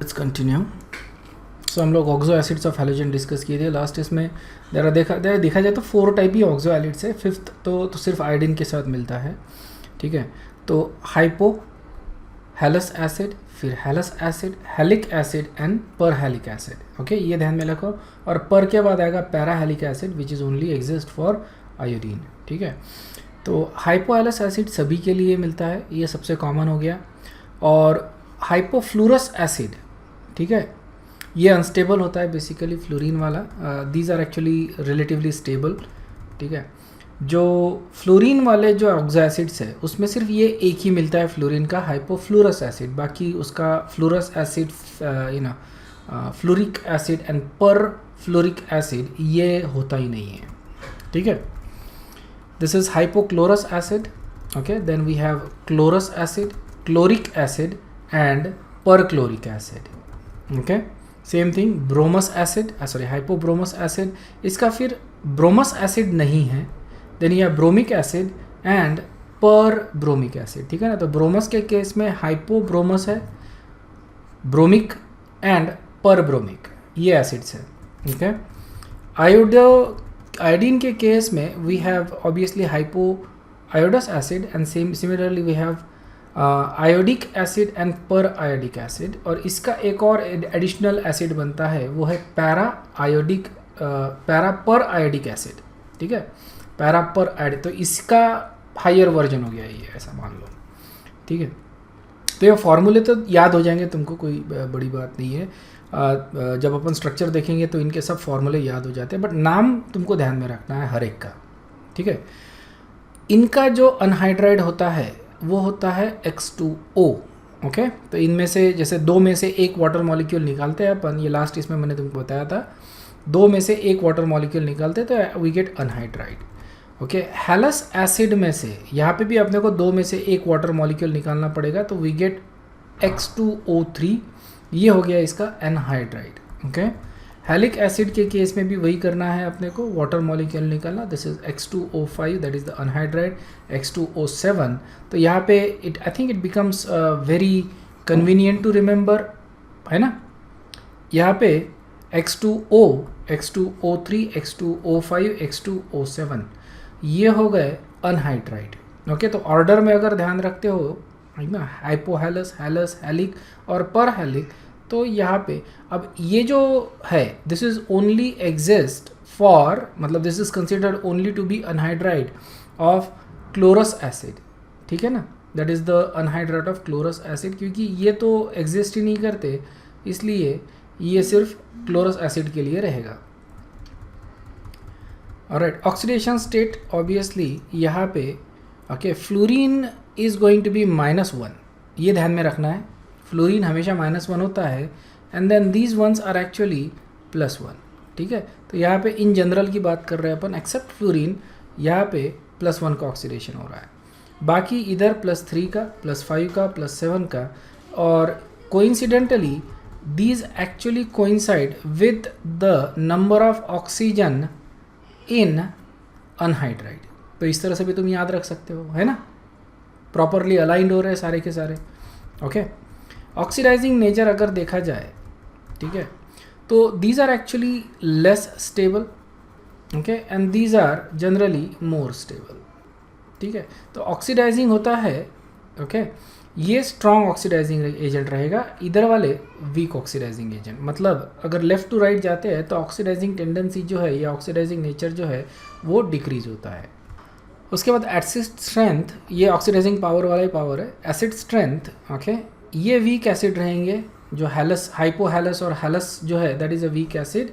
Let's continue. सो हम लोग oxo acids of halogen discuss किए थे लास्ट। इसमें देखा जाए तो 4 टाइप ही ऑक्सो एसिड्स है। फिफ्थ तो सिर्फ आयोडीन के साथ मिलता है, ठीक है। तो हाइपो हैलस एसिड, फिर halous acid, halic acid and पर हैलिक एसिड। ओके, ये ध्यान में रखो। और पर के बाद आएगा perhalic acid which is only exist for iodine, ठीक है। तो हाइपोहैलस एसिड सभी के लिए मिलता है, ये सबसे कॉमन हो गया। और हाइपोफ्लूरस एसिड, ठीक है, ये अनस्टेबल होता है बेसिकली, फ्लोरीन वाला। These are actually relatively stable, ठीक है। जो फ्लोरीन वाले जो ऑक्सो एसिड्स है उसमें सिर्फ ये एक ही मिलता है फ्लोरीन का, हाइपोफ्लूरस एसिड। बाकी उसका फ्लूरस एसिड, फ्लोरिक एसिड एंड पर फ्लोरिक एसिड ये होता ही नहीं है, ठीक है। This is hypochlorous acid. Okay, then we have chlorous acid, chloric acid and perchloric acid. Okay, same thing bromous acid, hypobromous acid. इसका फिर bromous acid नहीं है। then you have bromic acid and perbromic acid, ठीक है ना। तो bromous के case में hypobromous है, bromic and perbromic ये एसिड्स है, ठीक है। आयोडीन के केस में we have obviously hypoiodous acid and similarly we have iodic acid and periodic acid. और इसका एक और एडिशनल एसिड बनता है, वो है पैरा पर आयोडिक एसिड, ठीक है। पैरा पर आयोडिक, तो इसका हायर वर्जन हो गया ये, ऐसा मान लो, ठीक है। तो ये फॉर्मूले तो याद हो जाएंगे तुमको, कोई बड़ी बात नहीं है। जब अपन स्ट्रक्चर देखेंगे तो इनके सब फॉर्मूले याद हो जाते हैं, बट नाम तुमको ध्यान में रखना है हर एक का, ठीक है। इनका जो अनहाइड्राइड होता है वो होता है X2O, ओके। तो इनमें से जैसे 2 में से एक वाटर मॉलिक्यूल निकालते हैं अपन, ये लास्ट इसमें मैंने तुमको बताया था, 2 में से एक वाटर मॉलिक्यूल निकालते हैं तो we get anhydride, okay. Halous acid में से यहाँ पे भी अपने को 2 में से एक वाटर मॉलिक्यूल निकालना पड़ेगा, तो वी गेट X2O3, ये हो गया इसका एनहाइड्राइड, ओके। हैलिक एसिड के केस में भी वही करना है अपने को, वाटर मॉलिक्यूल निकालना। This is X2O5, that is the anhydride, X2O7। तो यहाँ पे I think it becomes very convenient to remember, है ना। यहाँ पे X2O, X2O3, X2O5, X2O7 ये हो गए अनहाइड्राइड, ओके। तो ऑर्डर में अगर ध्यान रखते हो ना, हाइपोहैलस, हैलस, हैलिक और पर हैलिक, तो यहाँ पे अब ये जो है this is only exist for, मतलब this is considered only to be anhydride of chlorous acid, ठीक है ना। That is the anhydride of chlorous acid, क्योंकि ये तो एग्जिस्ट ही नहीं करते, इसलिए ये सिर्फ क्लोरस एसिड के लिए रहेगा। ऑलराइट, ऑक्सीडेशन स्टेट ऑब्वियसली यहाँ पे, okay, fluorine is going to be -1, ये ध्यान में रखना है। फ्लोरीन हमेशा -1 होता है and then these ones are actually +1, ठीक है। तो यहाँ पे इन जनरल की बात कर रहे हैं अपन, एक्सेप्ट फ्लोरीन यहाँ पे +1 का ऑक्सीडेशन हो रहा है, बाकी इधर +3 का, +5 का, +7 का। और coincidentally these actually coincide with the number of oxygen in anhydride. तो इस तरह से भी तुम याद रख सकते हो, है ना, प्रॉपरली अलाइंड हो रहे हैं सारे के सारे, ओके। ऑक्सीडाइजिंग नेचर अगर देखा जाए, ठीक है, तो these are actually less stable, okay, and these are generally more stable, ठीक है। तो ऑक्सीडाइजिंग होता है, ओके, ये स्ट्रॉन्ग ऑक्सीडाइजिंग एजेंट रहेगा, इधर वाले वीक ऑक्सीडाइजिंग एजेंट। मतलब अगर लेफ्ट टू राइट जाते हैं तो ऑक्सीडाइजिंग टेंडेंसी जो है या ऑक्सीडाइजिंग नेचर जो है वो डिक्रीज होता है। उसके बाद एसिड स्ट्रेंथ, ये ऑक्सीडाइजिंग पावर वाला ही पावर है। एसिड स्ट्रेंथ, ओके, ये वीक एसिड रहेंगे, जो हैलस, हाइपोहैलस और हैलस जो है that is a weak acid,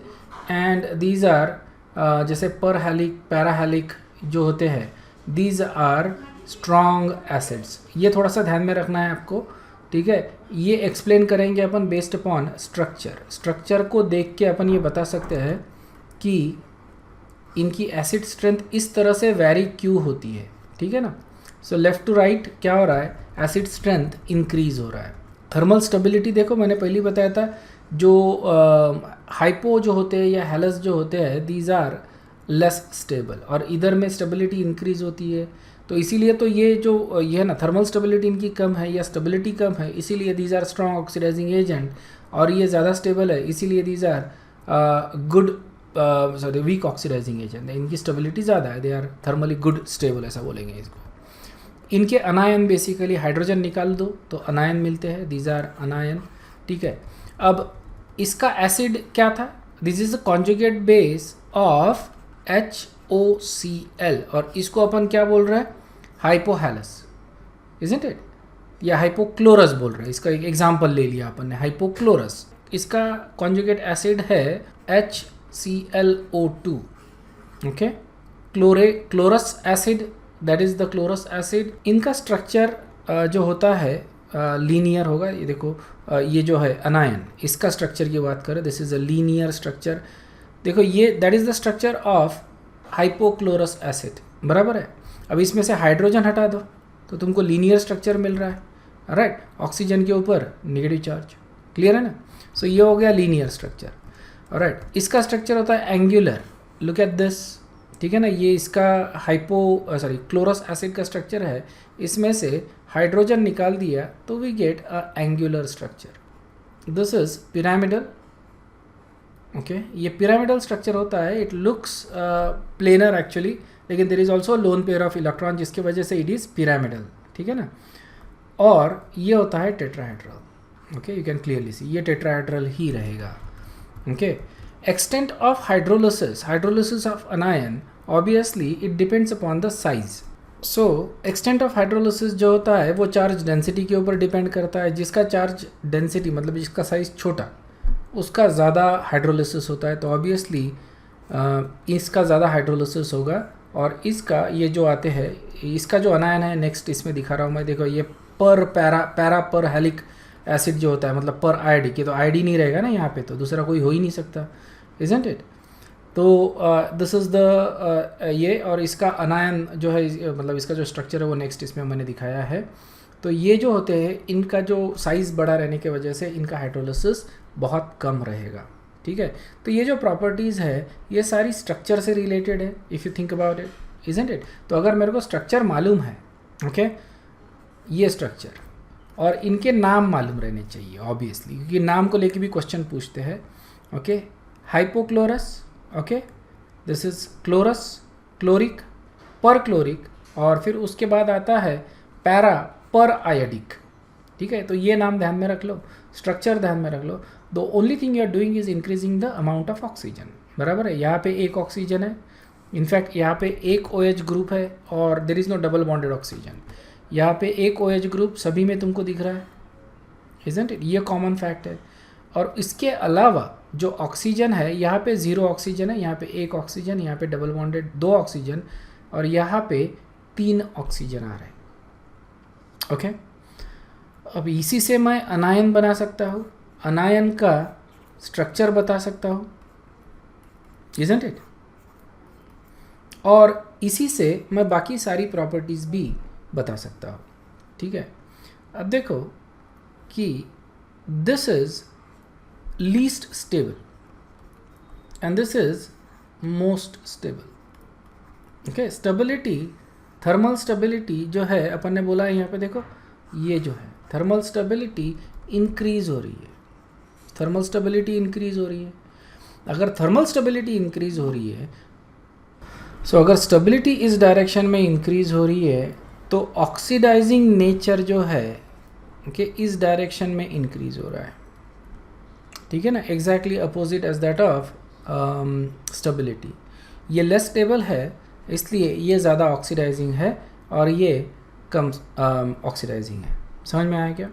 and these are जैसे पर हैलिक, पैरा हैलिक जो होते हैं, दीज आर स्ट्रॉन्ग एसिड्स। ये थोड़ा सा ध्यान में रखना है आपको, ठीक है। ये एक्सप्लेन करेंगे अपन बेस्ड अपॉन स्ट्रक्चर को देख के अपन ये बता सकते हैं कि इनकी एसिड स्ट्रेंथ इस तरह से वैरी क्यों होती है, ठीक है ना। सो लेफ्ट टू राइट क्या हो रहा है, एसिड स्ट्रेंथ इंक्रीज हो रहा है। थर्मल स्टेबिलिटी देखो, मैंने पहले ही बताया था, जो हाइपो जो होते हैं या हैलस जो होते हैं, दीज आर लेस स्टेबल, और इधर में स्टेबिलिटी इंक्रीज होती है। तो इसीलिए तो ये जो ये है ना, थर्मल स्टेबिलिटी इनकी कम है या स्टेबिलिटी कम है, इसीलिए these are strong oxidising agent. और ये ज़्यादा स्टेबल है, इसीलिए these are good sorry weak oxidising agent, इनकी स्टेबिलिटी ज़्यादा है, they are thermally good stable ऐसा बोलेंगे इसको। इनके अनायन बेसिकली हाइड्रोजन निकाल दो तो अनायन मिलते हैं, दीज आर अनायन, ठीक है। अब इसका एसिड क्या था, this is a conjugate base of HOCl, और इसको अपन क्या बोल रहे हैं, हाइपोहैलस, इजंट इट, या हाइपोक्लोरस बोल रहे हैं। इसका एक एग्जांपल ले लिया अपन ने, हाइपोक्लोरस, इसका कॉन्जुगेट एसिड है HClO2, okay. Chlorous acid, that is the chlorous acid. इनका स्ट्रक्चर जो होता है लीनियर होगा, ये देखो ये जो है अनायन, इसका स्ट्रक्चर की बात करें, this is a linear structure. देखो ये that is the structure of hypochlorous acid, बराबर है। अब इसमें से हाइड्रोजन हटा दो तो तुमको लीनियर स्ट्रक्चर मिल रहा है, राइट। ऑक्सीजन के ऊपर नेगेटिव चार्ज, क्लियर है ना। सो ये हो गया लीनियर स्ट्रक्चर, राइट। इसका स्ट्रक्चर होता है एंगुलर, लुक एट दिस, ठीक है ना। ये इसका क्लोरस एसिड का स्ट्रक्चर है, इसमें से हाइड्रोजन निकाल दिया तो we get a angular structure. This is pyramidal, okay. ये पिरामिडल स्ट्रक्चर होता है, इट लुक्स प्लेनर एक्चुअली, लेकिन there is also lone pair of electron, जिसकी वजह से इट इज़ पिरामिडल, ठीक है ना। और ये होता है tetrahedral, okay, you can clearly see ये टेट्राहेड्रल ही रहेगा, okay. Extent of hydrolysis of अनायन, obviously it depends upon the size. So extent of hydrolysis जो होता है वो चार्ज डेंसिटी के ऊपर डिपेंड करता है। जिसका चार्ज डेंसिटी मतलब जिसका साइज छोटा, उसका ज़्यादा हाइड्रोलिसिस होता है, तो ऑब्वियसली इसका ज़्यादा हाइड्रोलिसिस होगा। और इसका ये जो आते हैं, इसका जो अनायन है नेक्स्ट इसमें दिखा रहा हूँ मैं, देखो ये पैरा पर हेलिक एसिड जो होता है, मतलब पर आईडी की, तो आईडी नहीं रहेगा ना यहाँ पे, तो दूसरा कोई हो ही नहीं सकता, इजंट इट। तो दिस इज़ द ये, और इसका अनायन जो है मतलब इसका जो स्ट्रक्चर है वो नेक्स्ट इसमें मैंने दिखाया है। तो ये जो होते हैं, इनका जो साइज़ बड़ा रहने की वजह से इनका हाइड्रोलिसिस बहुत कम रहेगा, ठीक है। तो ये जो प्रॉपर्टीज़ है ये सारी स्ट्रक्चर से रिलेटेड है, if you think about it, isn't it. तो अगर मेरे को स्ट्रक्चर मालूम है, ओके, ये स्ट्रक्चर, और इनके नाम मालूम रहने चाहिए ऑब्वियसली, क्योंकि नाम को लेके भी क्वेश्चन पूछते हैं, okay. Hypochlorous, okay, this is chlorous, chloric, perchloric, और फिर उसके बाद आता है पैरा पर आयोडिक, ठीक है। तो ये नाम ध्यान में रख लो, स्ट्रक्चर ध्यान में रख लो। The only thing you are doing is increasing the amount of oxygen, बराबर है। यहाँ पे एक ऑक्सीजन है, इनफैक्ट यहाँ पे एक OH ग्रुप है, और there is no double bonded oxygen. यहाँ पे एक OH ग्रुप सभी में तुमको दिख रहा है, इजंट इट, ये कॉमन फैक्ट है। और इसके अलावा जो ऑक्सीजन है, यहाँ पे 0 ऑक्सीजन है, यहाँ पे 1 ऑक्सीजन, यहाँ पे डबल बॉन्डेड 2 ऑक्सीजन, और यहाँ पे 3 ऑक्सीजन आ रहे हैं, ओके। अब इसी से मैं अनायन बना सकता हूँ, अनायन का स्ट्रक्चर बता सकता हूँ, इजंट इट। और इसी से मैं बाकी सारी प्रॉपर्टीज़ भी बता सकता हूँ, ठीक है। अब देखो कि this is least stable and this is most stable, okay. Stability, thermal stability जो है अपन ने बोला है यहाँ पे, देखो ये जो है थर्मल स्टेबिलिटी इंक्रीज हो रही है, थर्मल स्टेबिलिटी इंक्रीज हो रही है। अगर थर्मल स्टेबिलिटी इंक्रीज हो रही है, सो अगर स्टेबिलिटी इस डायरेक्शन में इंक्रीज हो रही है, तो ऑक्सीडाइजिंग नेचर जो है कि इस डायरेक्शन में इंक्रीज हो रहा है, ठीक है ना, exactly opposite as that of stability. ये लेस स्टेबल है, इसलिए ये ज़्यादा ऑक्सीडाइजिंग है और ये कम ऑक्सीडाइजिंग है। समझ में आया क्या?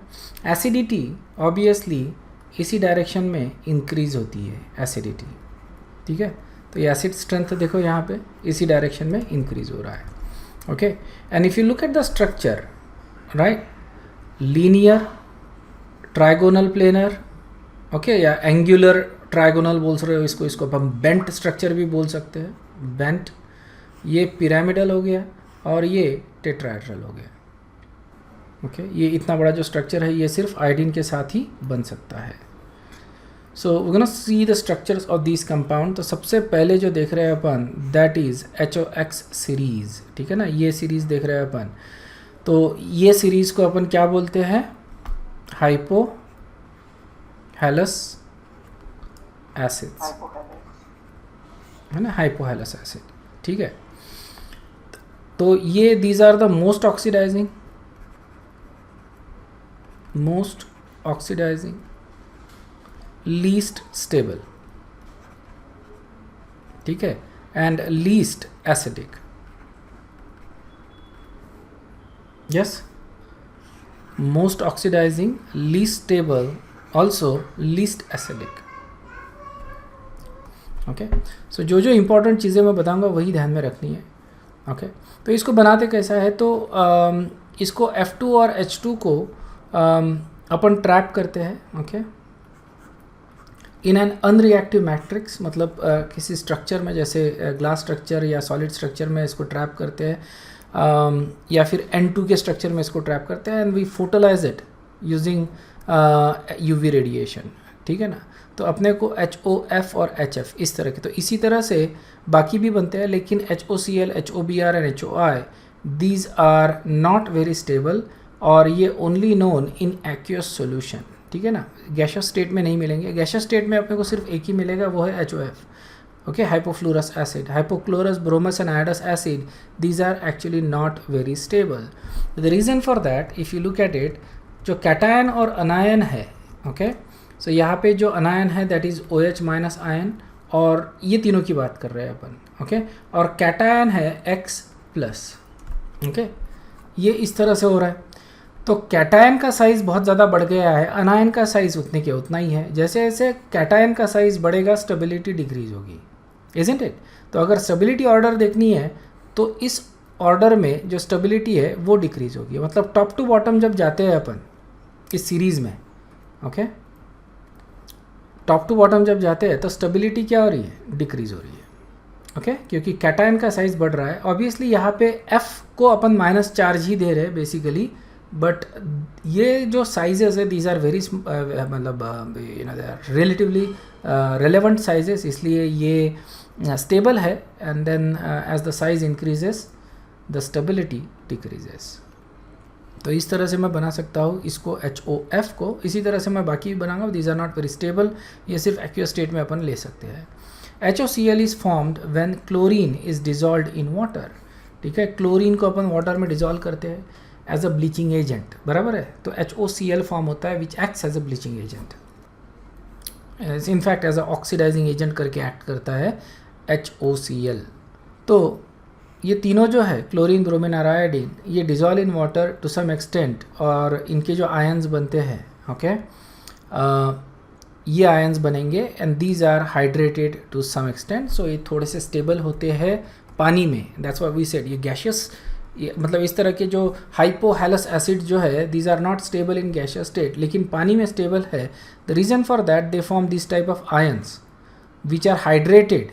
एसिडिटी ऑब्वियसली इसी डायरेक्शन में इंक्रीज होती है, एसिडिटी, ठीक है। तो ये एसिड स्ट्रेंथ देखो यहाँ पे इसी डायरेक्शन में इंक्रीज हो रहा है, okay. And if you look at the structure, right, linear, trigonal planar, okay, या एंगुलर ट्राइगोनल बोल रहे हो इसको, इसको हम बेंट स्ट्रक्चर भी बोल सकते हैं, बेंट। ये पिरामिडल हो गया और ये टेट्राहेड्रल हो गया, ओके। ये इतना बड़ा जो स्ट्रक्चर है ये सिर्फ आयोडीन के साथ ही बन सकता है। So we gonna see the structures of this compound. तो सबसे पहले जो देख रहे हैं अपन, दैट इज़ HOX सीरीज़, ठीक है ना, ये सीरीज़ देख रहे हैं अपन। तो ये सीरीज़ को अपन क्या बोलते हैं? हाइपो हैलस एसिड्स, है ना, हाइपोहैलस एसिड, ठीक है। तो ये these are the most oxidising, least stable, ठीक है, and least acidic. Yes, most oxidising, least stable, also least acidic. Okay, so जो जो इम्पोर्टेंट चीज़ें मैं बताऊंगा वही ध्यान में रखनी है। ओके, तो इसको बनाते कैसा है, तो इसको F2 और H2 को अपन ट्रैप करते हैं, okay, in an unreactive matrix, मतलब किसी स्ट्रक्चर में, जैसे ग्लास स्ट्रक्चर या सॉलिड स्ट्रक्चर में इसको ट्रैप करते हैं, या फिर N2 के स्ट्रक्चर में इसको ट्रैप करते हैं, and we photolyse it using UV radiation, ठीक है ना। तो अपने को HOF और HF इस तरह के, तो इसी तरह से बाकी भी बनते हैं, लेकिन HOCl, HOBr and HOI these are not very stable, और ये only known in aqueous solution, ठीक है ना। गैशियस स्टेट में नहीं मिलेंगे। गैशियस स्टेट में अपने को सिर्फ एक ही मिलेगा, वो है HOF, okay, hypofluorous acid, hypochlorous bromous and iodous acid, these are actually not very stable. The reason for that, if you look at it, जो कैटायन और अनायन है, ओके, सो यहाँ पे जो अनायन है that is OH minus ion, और ये तीनों की बात कर रहे हैं अपन, ओके, और कैटायन है X प्लस, ओके, ये इस तरह से हो रहा है। तो कैटायन का साइज़ बहुत ज़्यादा बढ़ गया है, अनायन का साइज़ उतने के उतना ही है। जैसे जैसे कैटायन का साइज़ बढ़ेगा, स्टेबिलिटी डिक्रीज होगी, इजंट इट। तो अगर स्टेबिलिटी ऑर्डर देखनी है तो इस ऑर्डर में जो स्टेबिलिटी है वो डिक्रीज होगी, मतलब टॉप टू बॉटम जब जाते हैं अपन इस सीरीज़ में, ओके, टॉप टू बॉटम जब जाते हैं तो स्टेबिलिटी क्या हो रही है, डिक्रीज हो रही है, ओके, क्योंकि कैटायन का साइज़ बढ़ रहा है। ऑब्वियसली यहाँ पे F को अपन माइनस चार्ज ही दे रहे हैं बेसिकली, बट ये जो साइजेस है दीज आर वेरी, मतलब you know they are relatively relevant sizes, इसलिए ये स्टेबल है, and then as the size increases the stability decreases. तो इस तरह से मैं बना सकता हूँ इसको HOF को, इसी तरह से मैं बाकी बनाऊंगा। These are not very stable, ये सिर्फ एक्वियस स्टेट में अपन ले सकते हैं। HOCl is formed when chlorine is dissolved in water, ठीक है, क्लोरीन को अपन वाटर में डिजॉल्व करते हैं एज अ ब्लीचिंग एजेंट, बराबर है। तो HOCl फॉर्म होता है which acts as a bleaching agent, in fact as a oxidising agent करके एक्ट करता है HOCl। तो ये तीनों जो है, क्लोरीन, ब्रोमीन और आयोडीन, ये dissolve in water to some extent, और इनके जो आयंस बनते हैं, ओके, ये आयंस बनेंगे, and these are hydrated to some extent, so ये थोड़े से स्टेबल होते हैं पानी में। दैट्स व्हाई वी सेड ये गैशियस, मतलब इस तरह के जो हाइपोहैलस एसिड जो है these are not stable in gaseous state, लेकिन पानी में स्टेबल है। The reason for that they form this type of ions which are hydrated,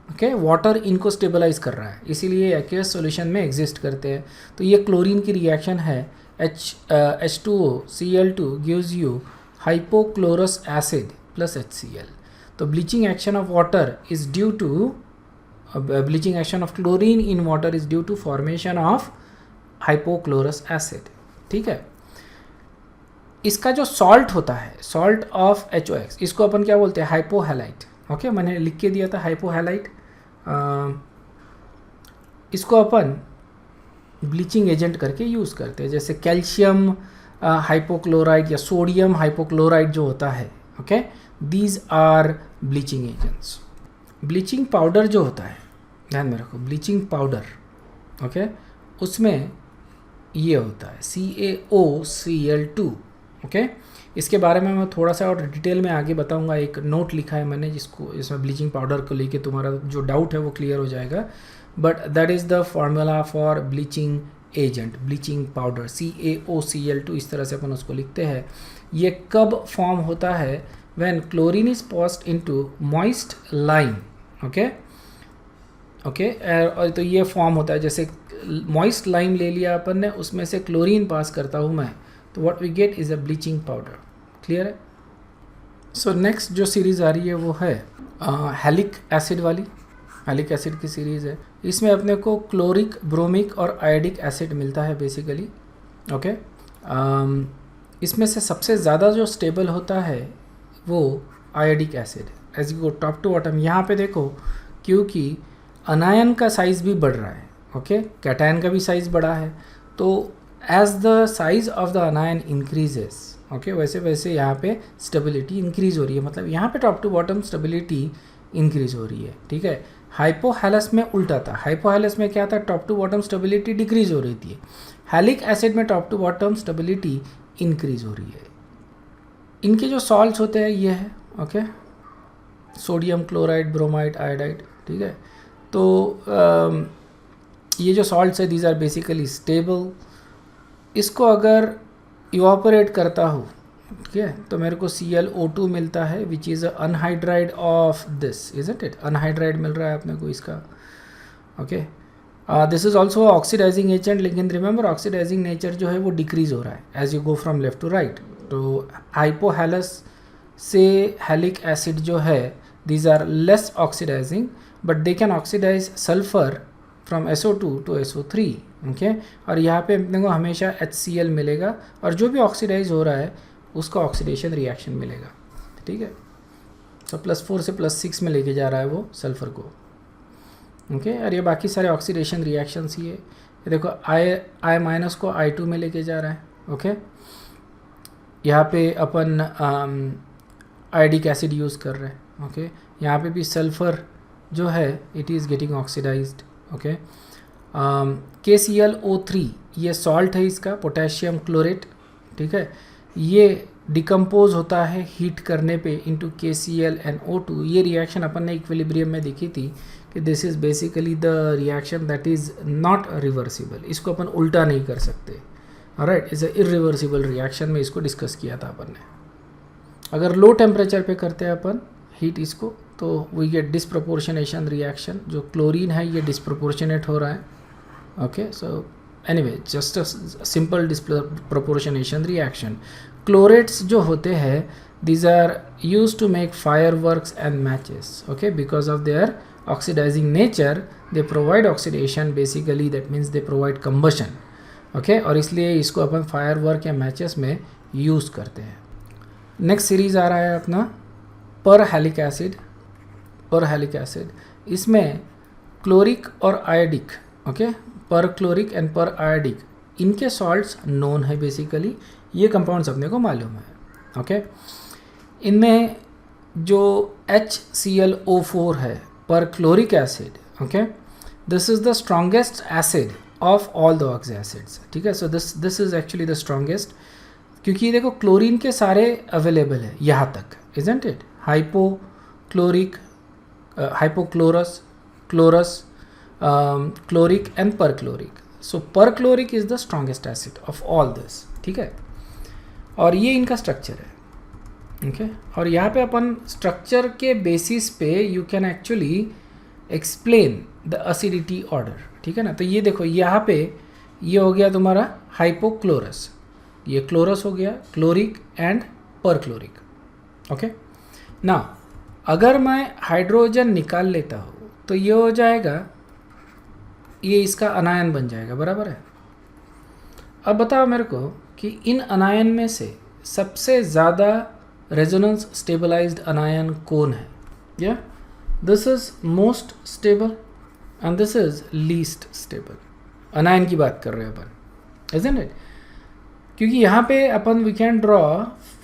okay, water इनको स्टेबलाइज कर रहा है, इसीलिए एक्वियस सॉल्यूशन में एग्जिस्ट करते हैं। तो ये क्लोरीन की रिएक्शन है, H2O Cl2 gives you hypochlorous acid plus HCl। तो bleaching action of water is due to, bleaching action of chlorine in water is due to formation of hypochlorous acid, ठीक है। इसका जो सॉल्ट होता है, salt of HOX, इसको अपन क्या बोलते हैं, हाइपोहैलाइट, ओके, मैंने लिख के दिया था हाइपोहैलाइट। इसको अपन ब्लीचिंग एजेंट करके यूज़ करते हैं, जैसे कैल्शियम हाइपोक्लोराइड या सोडियम हाइपोक्लोराइड जो होता है, okay, these are bleaching agents. Bleaching powder जो होता है, ध्यान में रखो, ब्लीचिंग पाउडर, ओके, उसमें ये होता है CaOCl2, ओके। इसके बारे में मैं थोड़ा सा और डिटेल में आगे बताऊंगा, एक नोट लिखा है मैंने जिसको, इसमें ब्लीचिंग पाउडर को लेके तुम्हारा जो डाउट है वो क्लियर हो जाएगा। But that is the formula for bleaching agent, bleaching powder, CaOCl2, इस तरह से अपन उसको लिखते हैं। ये कब फॉर्म होता है, when chlorine is passed into moist lime, okay, और तो ये फॉर्म होता है, जैसे मॉइस्ट लाइम ले लिया अपन ने, उसमें से क्लोरीन पास करता हूँ मैं, तो what we get is a bleaching powder, clear है। सो नेक्स्ट जो सीरीज़ आ रही है वो है हैलिक एसिड वाली, हैलिक एसिड की सीरीज़ है। इसमें अपने को क्लोरिक, ब्रोमिक और आयोडिक एसिड मिलता है बेसिकली, ओके। इसमें से सबसे ज़्यादा जो स्टेबल होता है वो iodic acid. As you go top to bottom, यहाँ पे देखो क्योंकि अनायन का साइज़ भी बढ़ रहा है, ओके, कैटायन का भी साइज़ बढ़ा है, तो as the size of the anion increases, okay, वैसे वैसे यहाँ पे स्टेबिलिटी इंक्रीज हो रही है, मतलब यहाँ पे top to bottom stability increase हो रही है, ठीक है। हाइपोहैलस में उल्टा था, हाइपोहैलस में क्या था, top to bottom stability decrease हो रही थी, हैलिक एसिड में top to bottom stability increase हो रही है। इनके जो सॉल्ट्स होते हैं ये है, okay, sodium chloride, bromide, iodide, ठीक है। तो ये जो सॉल्ट्स है दीज आर बेसिकली स्टेबल। इसको अगर इवापोरेट करता हूँ, ठीक है, तो मेरे को ClO2 मिलता है which is anhydride of this, isn't it, anhydride मिल रहा है अपने को इसका, okay. This is also oxidising agent, लेकिन रिमेंबर ऑक्सीडाइजिंग नेचर जो है वो डिक्रीज हो रहा है as you go from left to right. तो हाइपोहैलस से हैलिक एसिड जो है these are less oxidising, but they can oxidise sulphur from SO2 to SO3, okay. और यहाँ पे अपने को हमेशा HCl मिलेगा, और जो भी ऑक्सीडाइज हो रहा है उसका ऑक्सीडेशन रिएक्शन मिलेगा, ठीक है। तो +4 से +6 में लेके जा रहा है वो सल्फर को, ओके। और ये बाकी सारे ऑक्सीडेशन रिएक्शंस ही है, ये देखो I- को I2 में लेके जा रहा है, ओके। यहाँ पे अपन आयोडिक एसिड यूज़ कर रहे हैं, ओके। यहाँ पे भी सल्फर जो है it is getting oxidised, okay. KClO3 ये सॉल्ट है इसका, पोटेशियम क्लोरेट, ठीक है। ये डिकम्पोज होता है हीट करने पे इनटू KClNO2। ये रिएक्शन अपन ने इक्विलिब्रियम में देखी थी कि this is basically the reaction that is not reversible, इसको अपन उल्टा नहीं कर सकते, right, is a irreversible reaction में इसको डिस्कस किया था अपन ने। अगर लो टेम्परेचर पे करते हैं अपन हीट इसको, तो वी गेट डिस्प्रपोर्शनेशन रिएक्शन, जो क्लोरीन है ये डिस्प्रपोर्शनेट हो रहा है, okay. So anyway just a simple disproportionation reaction. Chlorates जो होते हैं these are use to make fireworks and matches, okay, because of their oxidising nature they provide oxidation, basically that means they provide combustion, okay. और इसलिए इसको अपन firework या matches में use करते हैं। नेक्स्ट सीरीज़ आ रहा है अपना पर halic acid. Per halic acid इसमें क्लोरिक और आयोडिक, ओके, पर क्लोरिक एंड पर आयोडिक, इनके सॉल्ट्स नोन है बेसिकली, ये कंपाउंड्स अपने को मालूम है, ओके। इनमें जो HClO4 है perchloric acid, okay, this is the strongest acid of all the oxy acids, ठीक है। So this is actually the strongest, क्योंकि देखो क्लोरीन के सारे अवेलेबल है यहाँ तक, isn't it, hypochloric, hypochlorous, chlorous, chloric and perchloric. So perchloric is the strongest acid of all this, ठीक है। और ये इनका स्ट्रक्चर है, ओके। और यहाँ पे अपन स्ट्रक्चर के बेसिस पे you can actually explain the acidity order, ठीक है ना। तो ये देखो यहाँ पे ये हो गया तुम्हारा हाइपोक्लोरस, ये क्लोरस हो गया, क्लोरिक एंड परक्लोरिक, ओके ना। अगर मैं हाइड्रोजन निकाल लेता हूँ तो ये हो जाएगा, ये इसका अनायन बन जाएगा, बराबर है। अब बताओ मेरे को कि इन अनायन में से सबसे ज़्यादा रेजोनेंस स्टेबलाइज्ड अनायन कौन है? या this is most stable and this is least stable. अनायन की बात कर रहे हैं अपन, इजंट इट? क्योंकि यहाँ पे अपन we can draw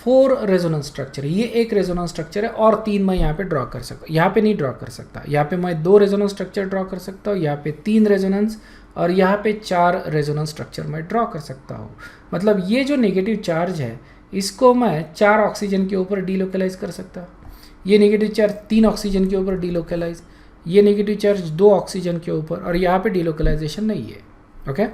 4 resonance structure. ये एक रेजोनेंस स्ट्रक्चर है और 3 मैं यहाँ पे ड्रॉ कर सकता हूँ। यहाँ पे नहीं ड्रॉ कर सकता, यहाँ पे मैं 2 रेजोनेंस स्ट्रक्चर ड्रॉ कर सकता हूँ, यहाँ पे 3 रेजोनेंस, और यहाँ पे 4 रेजोनेंस स्ट्रक्चर मैं ड्रॉ कर सकता हूँ। मतलब ये जो नेगेटिव चार्ज है इसको मैं 4 ऑक्सीजन के ऊपर डीलोकलाइज कर सकता हूँ, ये नेगेटिव चार्ज 3 ऑक्सीजन के ऊपर डीलोकलाइज, ये नेगेटिव चार्ज 2 ऑक्सीजन के ऊपर, और यहाँ पे डीलोकलाइजेशन नहीं है, ओके।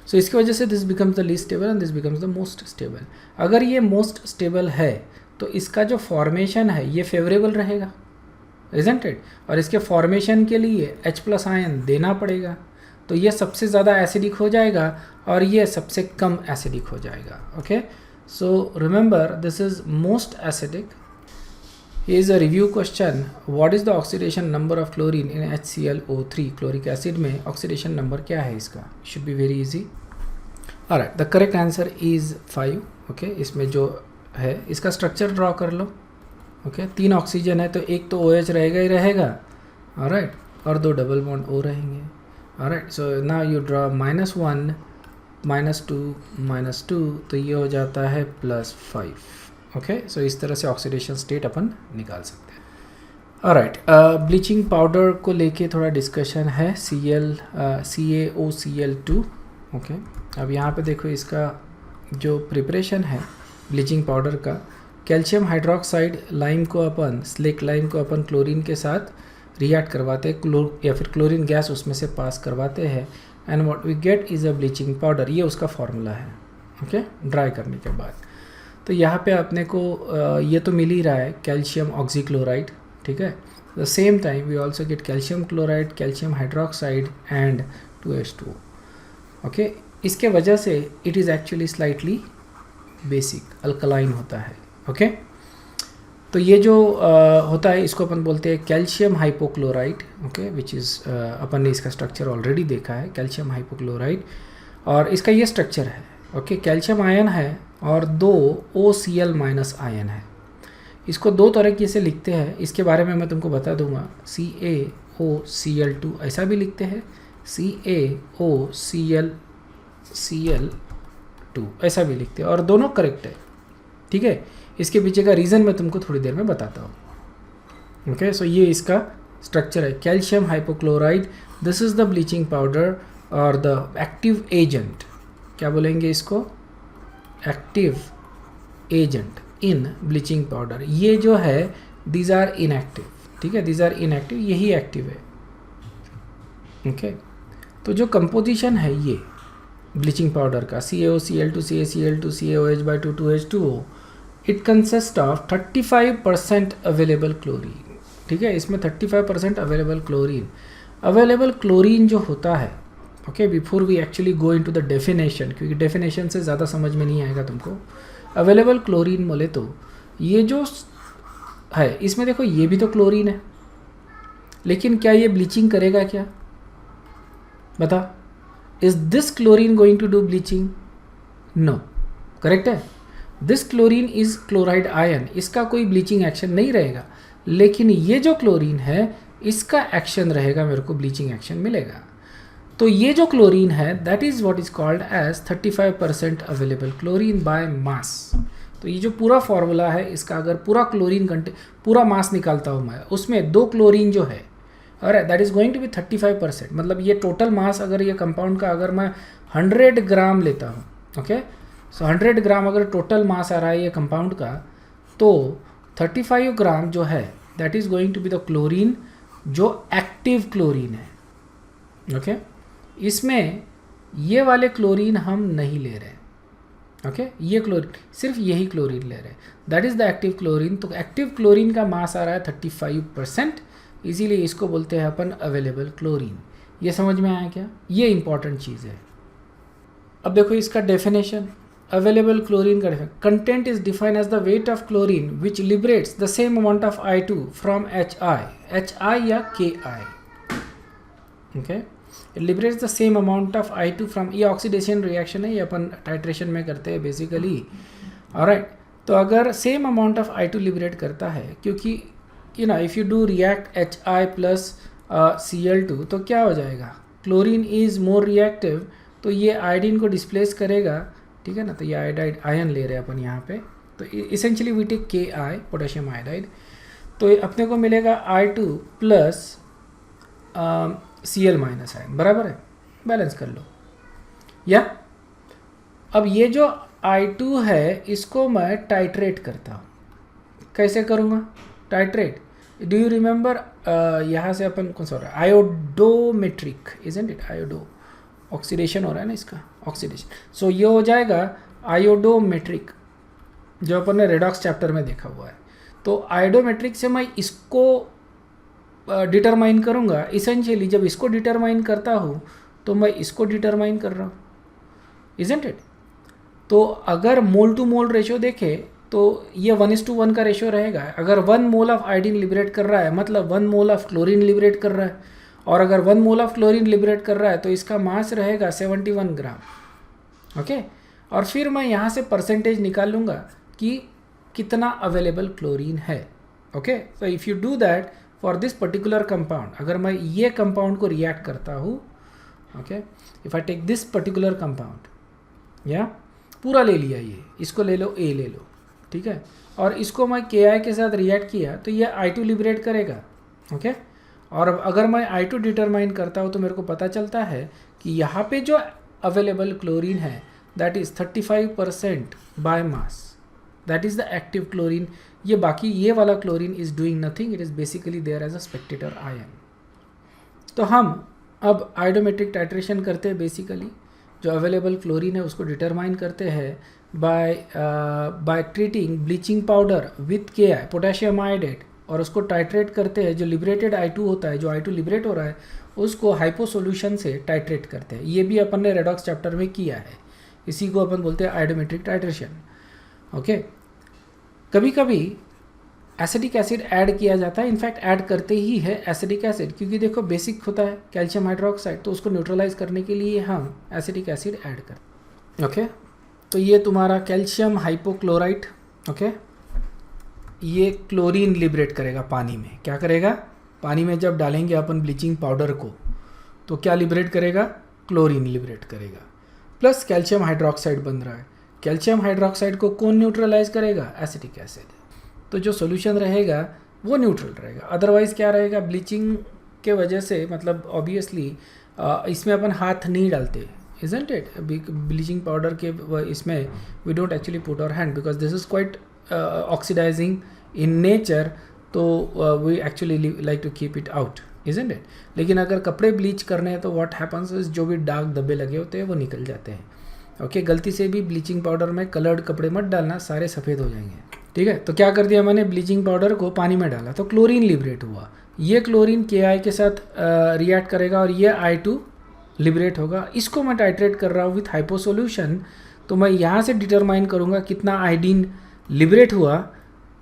सो इसकी वजह से this becomes the least stable and this becomes the most stable. अगर ये मोस्ट स्टेबल है तो इसका जो फॉर्मेशन है ये फेवरेबल रहेगा, इजंट इट? और इसके फॉर्मेशन के लिए H+ आयन देना पड़ेगा, तो ये सबसे ज़्यादा एसिडिक हो जाएगा और ये सबसे कम एसिडिक हो जाएगा, okay. So remember this is most acidic. Here is a review question. What is the oxidation number of chlorine in HClO3? Chloric acid में ऑक्सीडेशन नंबर क्या है इसका? Should be very easy. Alright, the correct answer is 5. Okay, इसमें जो है इसका structure draw कर लो। Okay, 3 oxygen है तो एक तो OH रहेगा ही रहेगा, ऑलराइट, और 2 डबल बॉन्ड O रहेंगे, alright. So now you draw -1 -2 -2, तो ये हो जाता है +5। ओके, सो इस तरह से ऑक्सीडेशन स्टेट अपन निकाल सकते हैं। ऑलराइट, ब्लीचिंग पाउडर को लेके थोड़ा डिस्कशन है, CaOCl2। ओके, अब यहाँ पे देखो इसका जो प्रिपरेशन है ब्लीचिंग पाउडर का, कैल्शियम हाइड्रोक्साइड लाइम को अपन, स्लेक लाइम को अपन क्लोरीन के साथ रिएक्ट करवाते हैं, या फिर क्लोरीन गैस उसमें से पास करवाते हैं, and what we get is a bleaching powder. ये उसका फॉर्मूला है। ओके, ड्राई करने के बाद तो यहाँ पे अपने को ये तो मिल ही रहा है कैल्शियम ऑक्सीक्लोराइड, ठीक है। The same time we also get calcium chloride, calcium hydroxide and 2H2O। Okay, इसके वजह से it is actually slightly basic alkaline होता है। ओके, तो ये जो होता है इसको अपन बोलते हैं calcium hypochloride. Okay, which is अपन ने इसका स्ट्रक्चर ऑलरेडी देखा है, कैल्शियम हाइपोक्लोराइड, और इसका ये स्ट्रक्चर है। ओके, कैल्शियम आयन है और 2 OCl- आयन है। इसको 2 तरीके से लिखते हैं, इसके बारे में मैं तुमको बता दूंगा। CaOCl2 ऐसा भी लिखते हैं, CaOCl2 ऐसा भी लिखते हैं, और दोनों करेक्ट है, ठीक है। इसके पीछे का रीज़न मैं तुमको थोड़ी देर में बताता हूँ। ओके, सो ये इसका स्ट्रक्चर है, calcium hypochloride, this is the bleaching powder और द एक्टिव एजेंट, क्या बोलेंगे इसको, active agent in bleaching powder. ये जो है दीज आर इनएक्टिव, ठीक है, दीज आर इनएक्टिव, यही एक्टिव है। ओके, तो जो कंपोजिशन है ये ब्लीचिंग पाउडर का CaOCl2 CaCl2 CaOH/2 2H2O, it consist of 35% available chlorine, ठीक है। इसमें 35% अवेलेबल क्लोरीन, अवेलेबल क्लोरीन जो होता है, okay, before we actually go into the definition, क्योंकि डेफिनेशन से ज़्यादा समझ में नहीं आएगा तुमको। अवेलेबल क्लोरीन बोले तो ये जो है इसमें देखो ये भी तो क्लोरीन है, लेकिन क्या ये ब्लीचिंग करेगा क्या, बता। Is this chlorine going to do bleaching? No, correct है। This chlorine is chloride ion, इसका कोई ब्लीचिंग एक्शन नहीं रहेगा, लेकिन ये जो क्लोरीन है इसका एक्शन रहेगा, मेरे को ब्लीचिंग एक्शन मिलेगा। तो ये जो क्लोरीन है that is what is called as 35% available chlorine by mass. तो ये जो पूरा फॉर्मूला है इसका, अगर पूरा क्लोरीन पूरा मास निकालता हूँ मैं, उसमें 2 क्लोरीन जो है, और that is going to be 35%। मतलब ये टोटल मास, अगर ये कंपाउंड का अगर मैं 100 ग्राम लेता हूँ, ओके, सो 100 ग्राम अगर टोटल मास आ रहा है ये कंपाउंड का, तो 35 ग्राम जो है that is going to be the chlorine जो एक्टिव क्लोरीन है। ओके, इसमें ये वाले क्लोरीन हम नहीं ले रहे, ओके, ये क्लोरीन सिर्फ यही क्लोरीन ले रहे हैं, that is the active chlorine. तो एक्टिव क्लोरीन का मास आ रहा है 35%, इसीलिए इसको बोलते हैं अपन अवेलेबल क्लोरीन। ये समझ में आया क्या? ये इंपॉर्टेंट चीज़ है। अब देखो इसका डेफिनेशन, अवेलेबल क्लोरीन का content is defined as the weight of chlorine which liberates the same amount of I2 from HI या KI। Okay, it liberates the same amount of I2 from, ये oxidation reaction है, ये अपन titration में करते हैं basically, alright. तो अगर same amount of I2 liberate करता है, क्योंकि you know if you do react HI plus Cl2 तो क्या हो जाएगा, क्लोरीन इज़ मोर रिएक्टिव, तो ये आयोडीन को डिस्प्लेस करेगा, ठीक है ना। तो ये आयोडाइड आयन ले रहे हैं अपन यहाँ पे, तो essentially we take KI, potassium iodide, तो अपने को मिलेगा I2 plus Cl minus ion, बराबर है, बैलेंस कर लो। या अब ये जो I2 है इसको मैं टाइट्रेट करता हूँ, कैसे करूँगा टाइट्रेट? डू यू रिमेंबर, यहाँ से अपन कौन सा हो रहा है, आयोडोमेट्रिक, इजंट इट, आयोडो ऑक्सीडेशन हो रहा है ना इसका, ऑक्सीडेशन। सो ये हो जाएगा आयोडोमेट्रिक, जो अपन ने रेडॉक्स चैप्टर में देखा हुआ है। तो आयोडोमेट्रिक से मैं इसको डिटरमाइन करूँगा। इसेंशियली जब इसको डिटरमाइन करता हूँ तो मैं इसको डिटरमाइन कर रहा हूँ, इजंट इट। तो अगर मोल टू मोल रेशो देखे तो ये 1:1 का रेशो रहेगा। अगर 1 मोल ऑफ आयोडीन लिबरेट कर रहा है मतलब 1 मोल ऑफ क्लोरीन लिबरेट कर रहा है, और अगर 1 मोल ऑफ क्लोरीन लिबरेट कर रहा है तो इसका मास रहेगा 71 ग्राम। ओके, और फिर मैं यहाँ से परसेंटेज निकाल लूँगा कि कितना अवेलेबल क्लोरीन है. Okay, so if you do that for this particular compound, अगर मैं ये कंपाउंड को रिएक्ट करता हूँ, okay, if I take this particular compound, या पूरा ले लिया, ये इसको ले लो, A ले लो, ठीक है, और इसको मैं KI के साथ रिएक्ट किया तो ये I2 लिबरेट करेगा. ओके, और अब अगर मैं I2 डिटरमाइन करता हूँ तो मेरे को पता चलता है कि यहाँ पे जो अवेलेबल क्लोरीन है that is 35% by mass, that is the active chlorine. ये बाकी ये वाला chlorine is doing nothing, it is basically there as a spectator ion. तो हम अब आयोडोमेट्रिक टाइट्रेशन करते हैं. बेसिकली जो अवेलेबल क्लोरीन है उसको डिटरमाइन करते हैं by treating bleaching powder with KI, potassium iodate, और उसको टाइट्रेट करते हैं. जो लिबरेटेड I2 होता है, जो I2 लिबरेट हो रहा है, उसको हाइपो सोल्यूशन से टाइट्रेट करते हैं. ये भी अपन ने रेडॉक्स चैप्टर में किया है. इसी को अपन बोलते हैं आयोडोमेट्रिक टाइट्रेशन. ओके, कभी कभी एसिडिक एसिड ऐड किया जाता है, इनफैक्ट ऐड करते ही है एसिडिक एसिड, क्योंकि देखो बेसिक होता है कैल्शियम हाइड्रोक्साइड, तो उसको न्यूट्रलाइज करने के लिए हम एसिडिक एसिड ऐड करते हैं. ओके, तो ये तुम्हारा कैल्शियम हाइपोक्लोराइट. ओके, ये क्लोरीन लिबरेट करेगा पानी में. क्या करेगा? पानी में जब डालेंगे अपन ब्लीचिंग पाउडर को तो क्या लिबरेट करेगा? क्लोरीन लिबरेट करेगा. प्लस कैल्शियम हाइड्रोक्साइड बन रहा है. कैल्शियम हाइड्रोक्साइड को कौन न्यूट्रलाइज करेगा? Acetic acid. तो जो सोल्यूशन रहेगा वो न्यूट्रल रहेगा. अदरवाइज क्या रहेगा? ब्लीचिंग के वजह से, मतलब ऑब्वियसली इसमें अपन हाथ नहीं डालते, isn't it? ब्लीचिंग पाउडर के इसमें we don't actually put our hand because this is quite oxidising in nature, तो we actually like to keep it out, isn't it? लेकिन अगर कपड़े ब्लीच करने हैं तो व्हाट हैपन्स इज जो भी डार्क धब्बे लगे होते हैं वो निकल जाते हैं. ओके, गलती से भी ब्लीचिंग पाउडर में कलर्ड कपड़े मत डालना, सारे सफ़ेद हो जाएंगे. ठीक है, तो क्या कर दिया मैंने? ब्लीचिंग पाउडर को पानी में डाला तो क्लोरीन लिबरेट हुआ. ये क्लोरीन KI के साथ रिएक्ट करेगा और ये I2 लिबरेट होगा. इसको मैं टाइट्रेट कर रहा हूँ विथ हाइपो सोल्यूशन, तो मैं यहाँ से डिटरमाइन करूँगा कितना आयोडीन लिबरेट हुआ,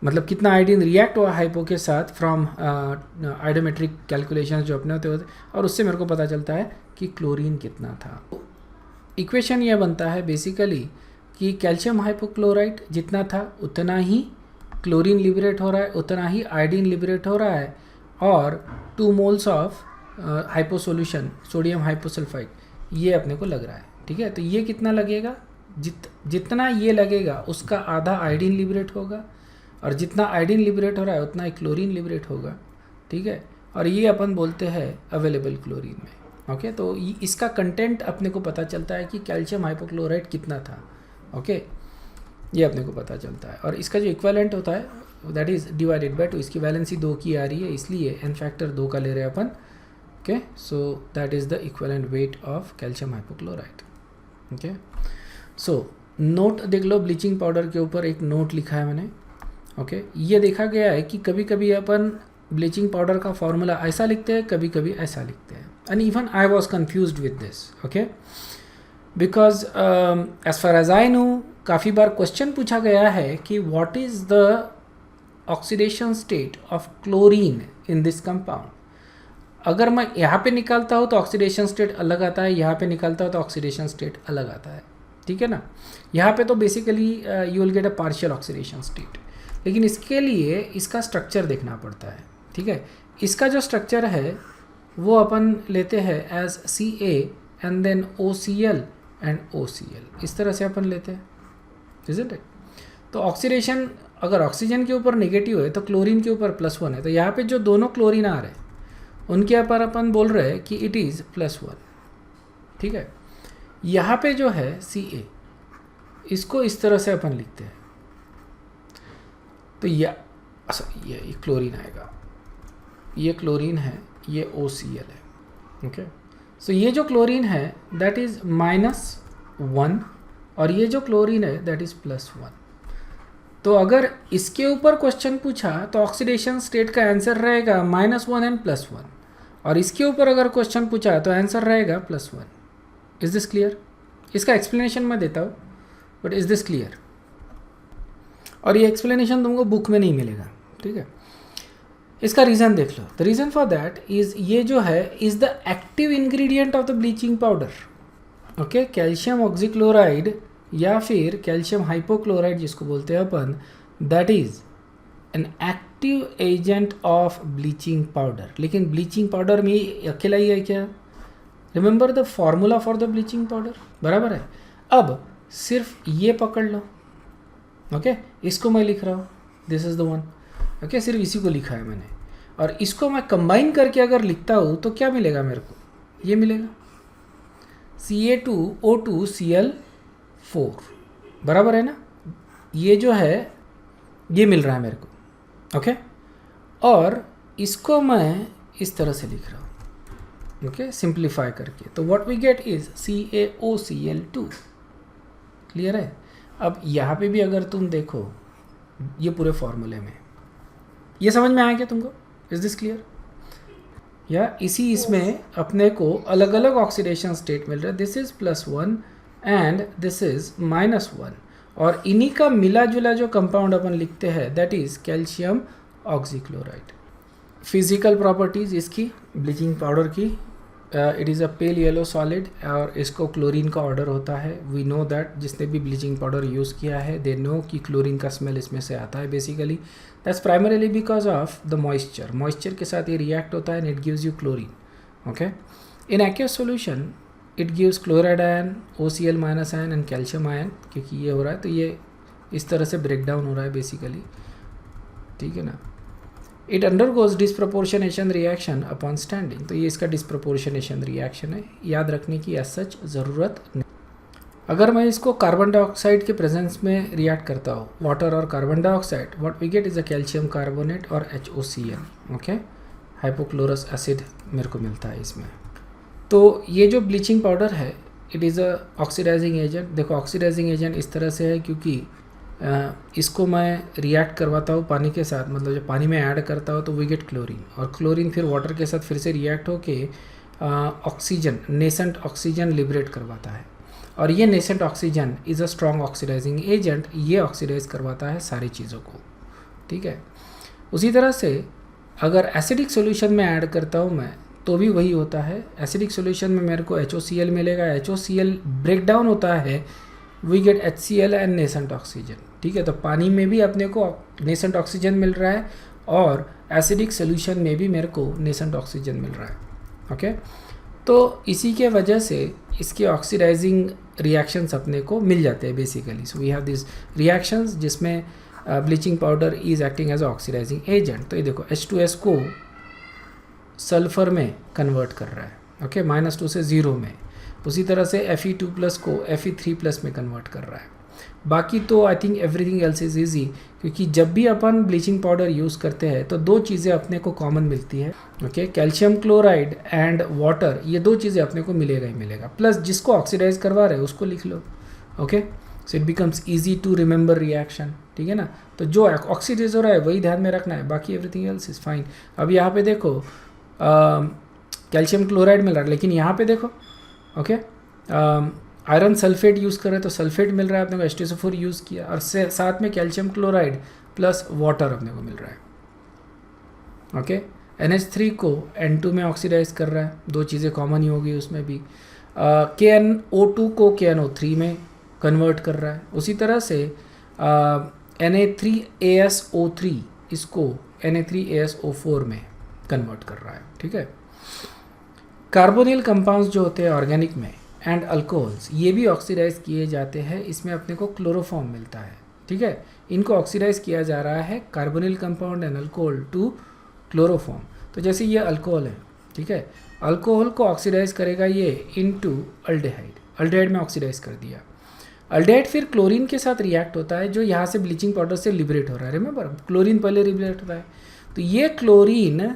मतलब कितना आयोडीन रिएक्ट हुआ हाइपो के साथ फ्रॉम आयोडोमेट्रिक कैलकुलेशंस जो अपने होते, और उससे मेरे को पता चलता है कि क्लोरीन कितना था. इक्वेशन ये बनता है बेसिकली कि कैल्शियम हाइपोक्लोराइट जितना था उतना ही क्लोरीन लिबरेट हो रहा है, उतना ही आयोडीन लिबरेट हो रहा है, और 2 moles of hypo solution sodium hyposulphide ये अपने को लग रहा है. ठीक है, तो ये कितना लगेगा? जितना ये लगेगा उसका आधा आयोडीन लिबरेट होगा, और जितना आयोडीन लिबरेट हो रहा है उतना ही क्लोरीन लिबरेट होगा. ठीक है, और ये अपन बोलते हैं अवेलेबल क्लोरीन में. ओके, तो इसका कंटेंट अपने को पता चलता है कि कैल्शियम हाइपोक्लोराइट कितना था. ओके, ये अपने को पता चलता है, और इसका जो इक्विवेलेंट होता है दैट इज़ डिवाइडेड बाय 2. इसकी वैलेंसी 2 की आ रही है, इसलिए n फैक्टर 2 का ले रहे हैं अपन. Okay, so that is the equivalent weight of calcium hypochlorite. Okay, so note देख लो, ब्लीचिंग पाउडर के ऊपर एक नोट लिखा है मैंने. ओके, ये देखा गया है कि कभी कभी अपन ब्लीचिंग पाउडर का फॉर्मूला ऐसा लिखते हैं, कभी कभी ऐसा लिखते हैं, and even I was confused with this. Okay, because as far as I know काफ़ी बार क्वेश्चन पूछा गया है कि what is the oxidation state of chlorine in this compound. अगर मैं यहाँ पे निकालता हूँ तो ऑक्सीडेशन स्टेट अलग आता है, यहाँ पे निकालता हूँ तो ऑक्सीडेशन स्टेट अलग आता है. ठीक है ना, यहाँ पे तो basically you will get a partial oxidation state, लेकिन इसके लिए इसका स्ट्रक्चर देखना पड़ता है. ठीक है, इसका जो स्ट्रक्चर है वो अपन लेते हैं as Ca and then OCl and OCl, इस तरह से अपन लेते हैं, isn't it? तो ऑक्सीडेशन अगर ऑक्सीजन के ऊपर नेगेटिव है तो क्लोरीन के ऊपर +1 है, तो यहाँ पे जो दोनों क्लोरीन आ रहे हैं उनके ऊपर अपन बोल रहे हैं कि इट इज़ +1. ठीक है, यहाँ पे जो है Ca, इसको इस तरह से अपन लिखते हैं, तो ये क्लोरीन आएगा, ये क्लोरीन है, ये OCl है. ओके, सो ये जो क्लोरीन है दैट इज़ -1, और ये जो क्लोरीन है दैट इज़ +1. तो अगर इसके ऊपर क्वेश्चन पूछा तो ऑक्सीडेशन स्टेट का आंसर रहेगा -1 एंड +1, और इसके ऊपर अगर क्वेश्चन पूछा तो आंसर रहेगा +1. Is this clear? इसका एक्सप्लेनेशन मैं देता हूँ, बट इज़ दिस क्लियर? और ये एक्सप्लेनेशन तुमको बुक में नहीं मिलेगा. ठीक है, इसका रीज़न देख लो. The reason for that is ये जो है is the active ingredient of the bleaching powder. Okay, calcium oxychloride या फिर कैल्शियम हाइपोक्लोराइड जिसको बोलते हैं अपन, that is an active agent of bleaching powder. लेकिन ब्लीचिंग पाउडर में अकेला ही है क्या? Remember the formula for the bleaching powder, बराबर है। अब सिर्फ ये पकड़ लो, ओके इसको मैं लिख रहा हूँ, this is the one, okay सिर्फ इसी को लिखा है मैंने, और इसको मैं कंबाइन करके अगर लिखता हूँ तो क्या मिलेगा मेरे को? ये मिलेगा Ca2O2Cl4, बराबर है ना? ये जो है ये मिल रहा है मेरे को, ओके और इसको मैं इस तरह से लिख रहा हूँ, ओके सिंप्लीफाई करके, तो what we get is CaOCl2। Clear है? अब यहाँ पे भी अगर तुम देखो ये पूरे फॉर्मूले में, ये समझ में आया क्या तुमको? Is this clear? या इसी इसमें अपने को अलग अलग ऑक्सीडेशन स्टेट मिल रहा है, this is +1 and this is -1, और इन्हीं का मिला जुला जो कंपाउंड अपन लिखते हैं that is calcium oxychloride. Physical properties इसकी ब्लीचिंग पाउडर की, it is a pale yellow solid, और इसको क्लोरीन का ऑर्डर होता है। वी नो दैट जिसने भी ब्लीचिंग पाउडर यूज़ किया है दे नो कि क्लोरीन का स्मेल इसमें से आता है basically. That's primarily because of the moisture के साथ ये रिएक्ट होता है and it gives you chlorine, okay. In aqueous solution it gives chloride ion, OCl- ion and calcium ion, क्योंकि ये हो रहा है तो ये इस तरह से ब्रेक डाउन हो रहा है बेसिकली, ठीक है ना। It undergoes disproportionation reaction upon standing, तो ये इसका डिस्प्रपोर्शनेशन रिएक्शन है, याद रखने की एज सच ज़रूरत नहीं। अगर मैं इसको कार्बन डाइऑक्साइड के प्रेजेंस में रिएक्ट करता हूँ, वाटर और carbon dioxide, what we get is a calcium carbonate और HOCl, ओके हाइपोक्लोरस एसिड मेरे को मिलता है इसमें। तो ये जो ब्लीचिंग पाउडर है it is a oxidising agent. देखो ऑक्सीडाइजिंग एजेंट इस तरह से है क्योंकि इसको मैं रिएक्ट करवाता हूँ पानी के साथ, मतलब जब पानी में ऐड करता हूँ तो वी गेट क्लोरीन, और क्लोरीन फिर वाटर के साथ फिर से रिएक्ट होके ऑक्सीजन, नेसेंट ऑक्सीजन लिबरेट करवाता है, और ये nascent oxygen is a strong oxidising agent, ये ऑक्सीडाइज करवाता है सारी चीज़ों को, ठीक है। उसी तरह से अगर एसिडिक सॉल्यूशन में ऐड करता हूँ मैं तो भी वही होता है। एसिडिक सॉल्यूशन में मेरे को HOCl मिलेगा, HOCl ब्रेक डाउन होता है, we get HCl and nascent oxygen, ठीक है। तो पानी में भी अपने को नेसेंट ऑक्सीजन मिल रहा है और एसिडिक सोल्यूशन में भी मेरे को नेसेंट ऑक्सीजन मिल रहा है, ओके। तो इसी के वजह से इसके ऑक्सीडाइजिंग रिएक्शंस अपने को मिल जाते हैं basically. So we have this reactions जिसमें bleaching powder is acting as oxidising agent. तो ये देखो H2S को सल्फर में कन्वर्ट कर रहा है, ओके -2 से 0 में। उसी तरह से Fe2+ को Fe3+ में कन्वर्ट कर रहा है। बाकी तो I think everything else is easy, क्योंकि जब भी अपन ब्लीचिंग पाउडर यूज़ करते हैं तो दो चीज़ें अपने को कॉमन मिलती है, okay calcium chloride and water, ये दो चीज़ें अपने को मिलेगा ही मिलेगा, प्लस जिसको ऑक्सीडाइज करवा रहे हैं उसको लिख लो, okay. So it becomes easy to remember reaction, ठीक है ना। तो जो ऑक्सीडाइज हो रहा है वही ध्यान में रखना है, बाकी एवरीथिंग एल्स इज फाइन। अब यहाँ पे देखो कैल्शियम क्लोराइड मिल रहा है, लेकिन यहाँ पे देखो ओके आयरन सल्फेट यूज़ कर रहे हैं तो सल्फेट मिल रहा है अपने को, H2SO4 यूज़ किया और साथ में कैल्शियम क्लोराइड प्लस वाटर अपने को मिल रहा है, ओके। NH3 को N2 में ऑक्सीडाइज कर रहा है, दो चीज़ें कॉमन ही होगी उसमें भी। KNO2 को KNO3 में कन्वर्ट कर रहा है। उसी तरह से Na3ASO3 इसको Na3ASO4 में कन्वर्ट कर रहा है, ठीक है। कार्बोनिल कंपाउंड्स जो होते हैं ऑर्गेनिक में एंड अल्कोहल्स, ये भी ऑक्सीडाइज किए जाते हैं, इसमें अपने को क्लोरोफॉर्म मिलता है, ठीक है। इनको ऑक्सीडाइज किया जा रहा है carbonyl compound and alcohol to chloroform. तो जैसे ये अल्कोहल है, ठीक है, अल्कोहल को ऑक्सीडाइज करेगा ये इनटू अल्डेहाइड, अल्डेहाइड में ऑक्सीडाइज कर दिया। अल्डेहाइड फिर क्लोरीन के साथ रिएक्ट होता है जो यहाँ से ब्लीचिंग पाउडर से लिबरेट हो रहा है, रिमेंबर क्लोरीन पहले लिबरेट होता है। तो ये क्लोरीन,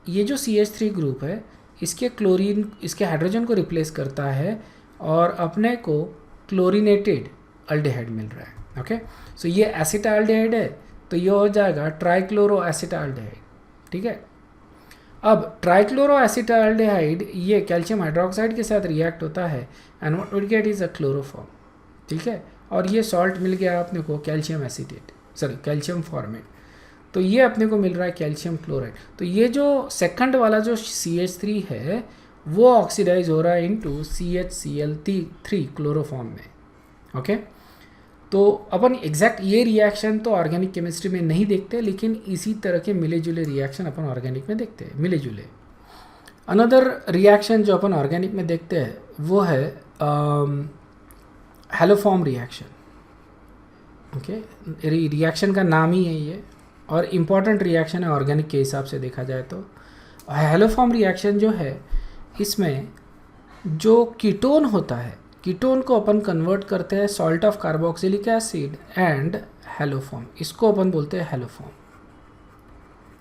ये जो CH3 ग्रुप है इसके क्लोरीन, इसके हाइड्रोजन को रिप्लेस करता है और अपने को क्लोरीनेटेड अल्डेहाइड मिल रहा है, ओके। सो ये एसिटाल्डेहाइड है तो ये हो जाएगा ट्राइक्लोरो एसिटाल्डेहाइड, ठीक है। अब ट्राइक्लोरो एसिटाल्डेहाइड ये कैल्शियम हाइड्रोक्साइड के साथ रिएक्ट होता है and what we get is a chloroform, ठीक है। और ये सॉल्ट मिल गया अपने को calcium acetate, sorry calcium formate, तो ये अपने को मिल रहा है कैल्शियम क्लोराइड। तो ये जो सेकंड वाला जो CH3 है वो ऑक्सीडाइज हो रहा है इनटू CHCl3 क्लोरोफॉर्म में, ओके। तो अपन एग्जैक्ट ये रिएक्शन तो ऑर्गेनिक केमिस्ट्री में नहीं देखते, लेकिन इसी तरह के मिले जुले रिएक्शन अपन ऑर्गेनिक में देखते हैं, मिले जुले। अनदर रिएक्शन जो अपन ऑर्गेनिक में देखते हैं वो है हैलोफॉर्म रिएक्शन। ओके, रिएक्शन का नाम ही है ये, और इम्पॉर्टेंट रिएक्शन है ऑर्गेनिक के हिसाब से देखा जाए तो। हैलोफॉर्म रिएक्शन जो है, इसमें जो कीटोन होता है, कीटोन को अपन कन्वर्ट करते हैं salt of carboxylic acid and haloform, इसको अपन बोलते हैं हैलोफॉर्म।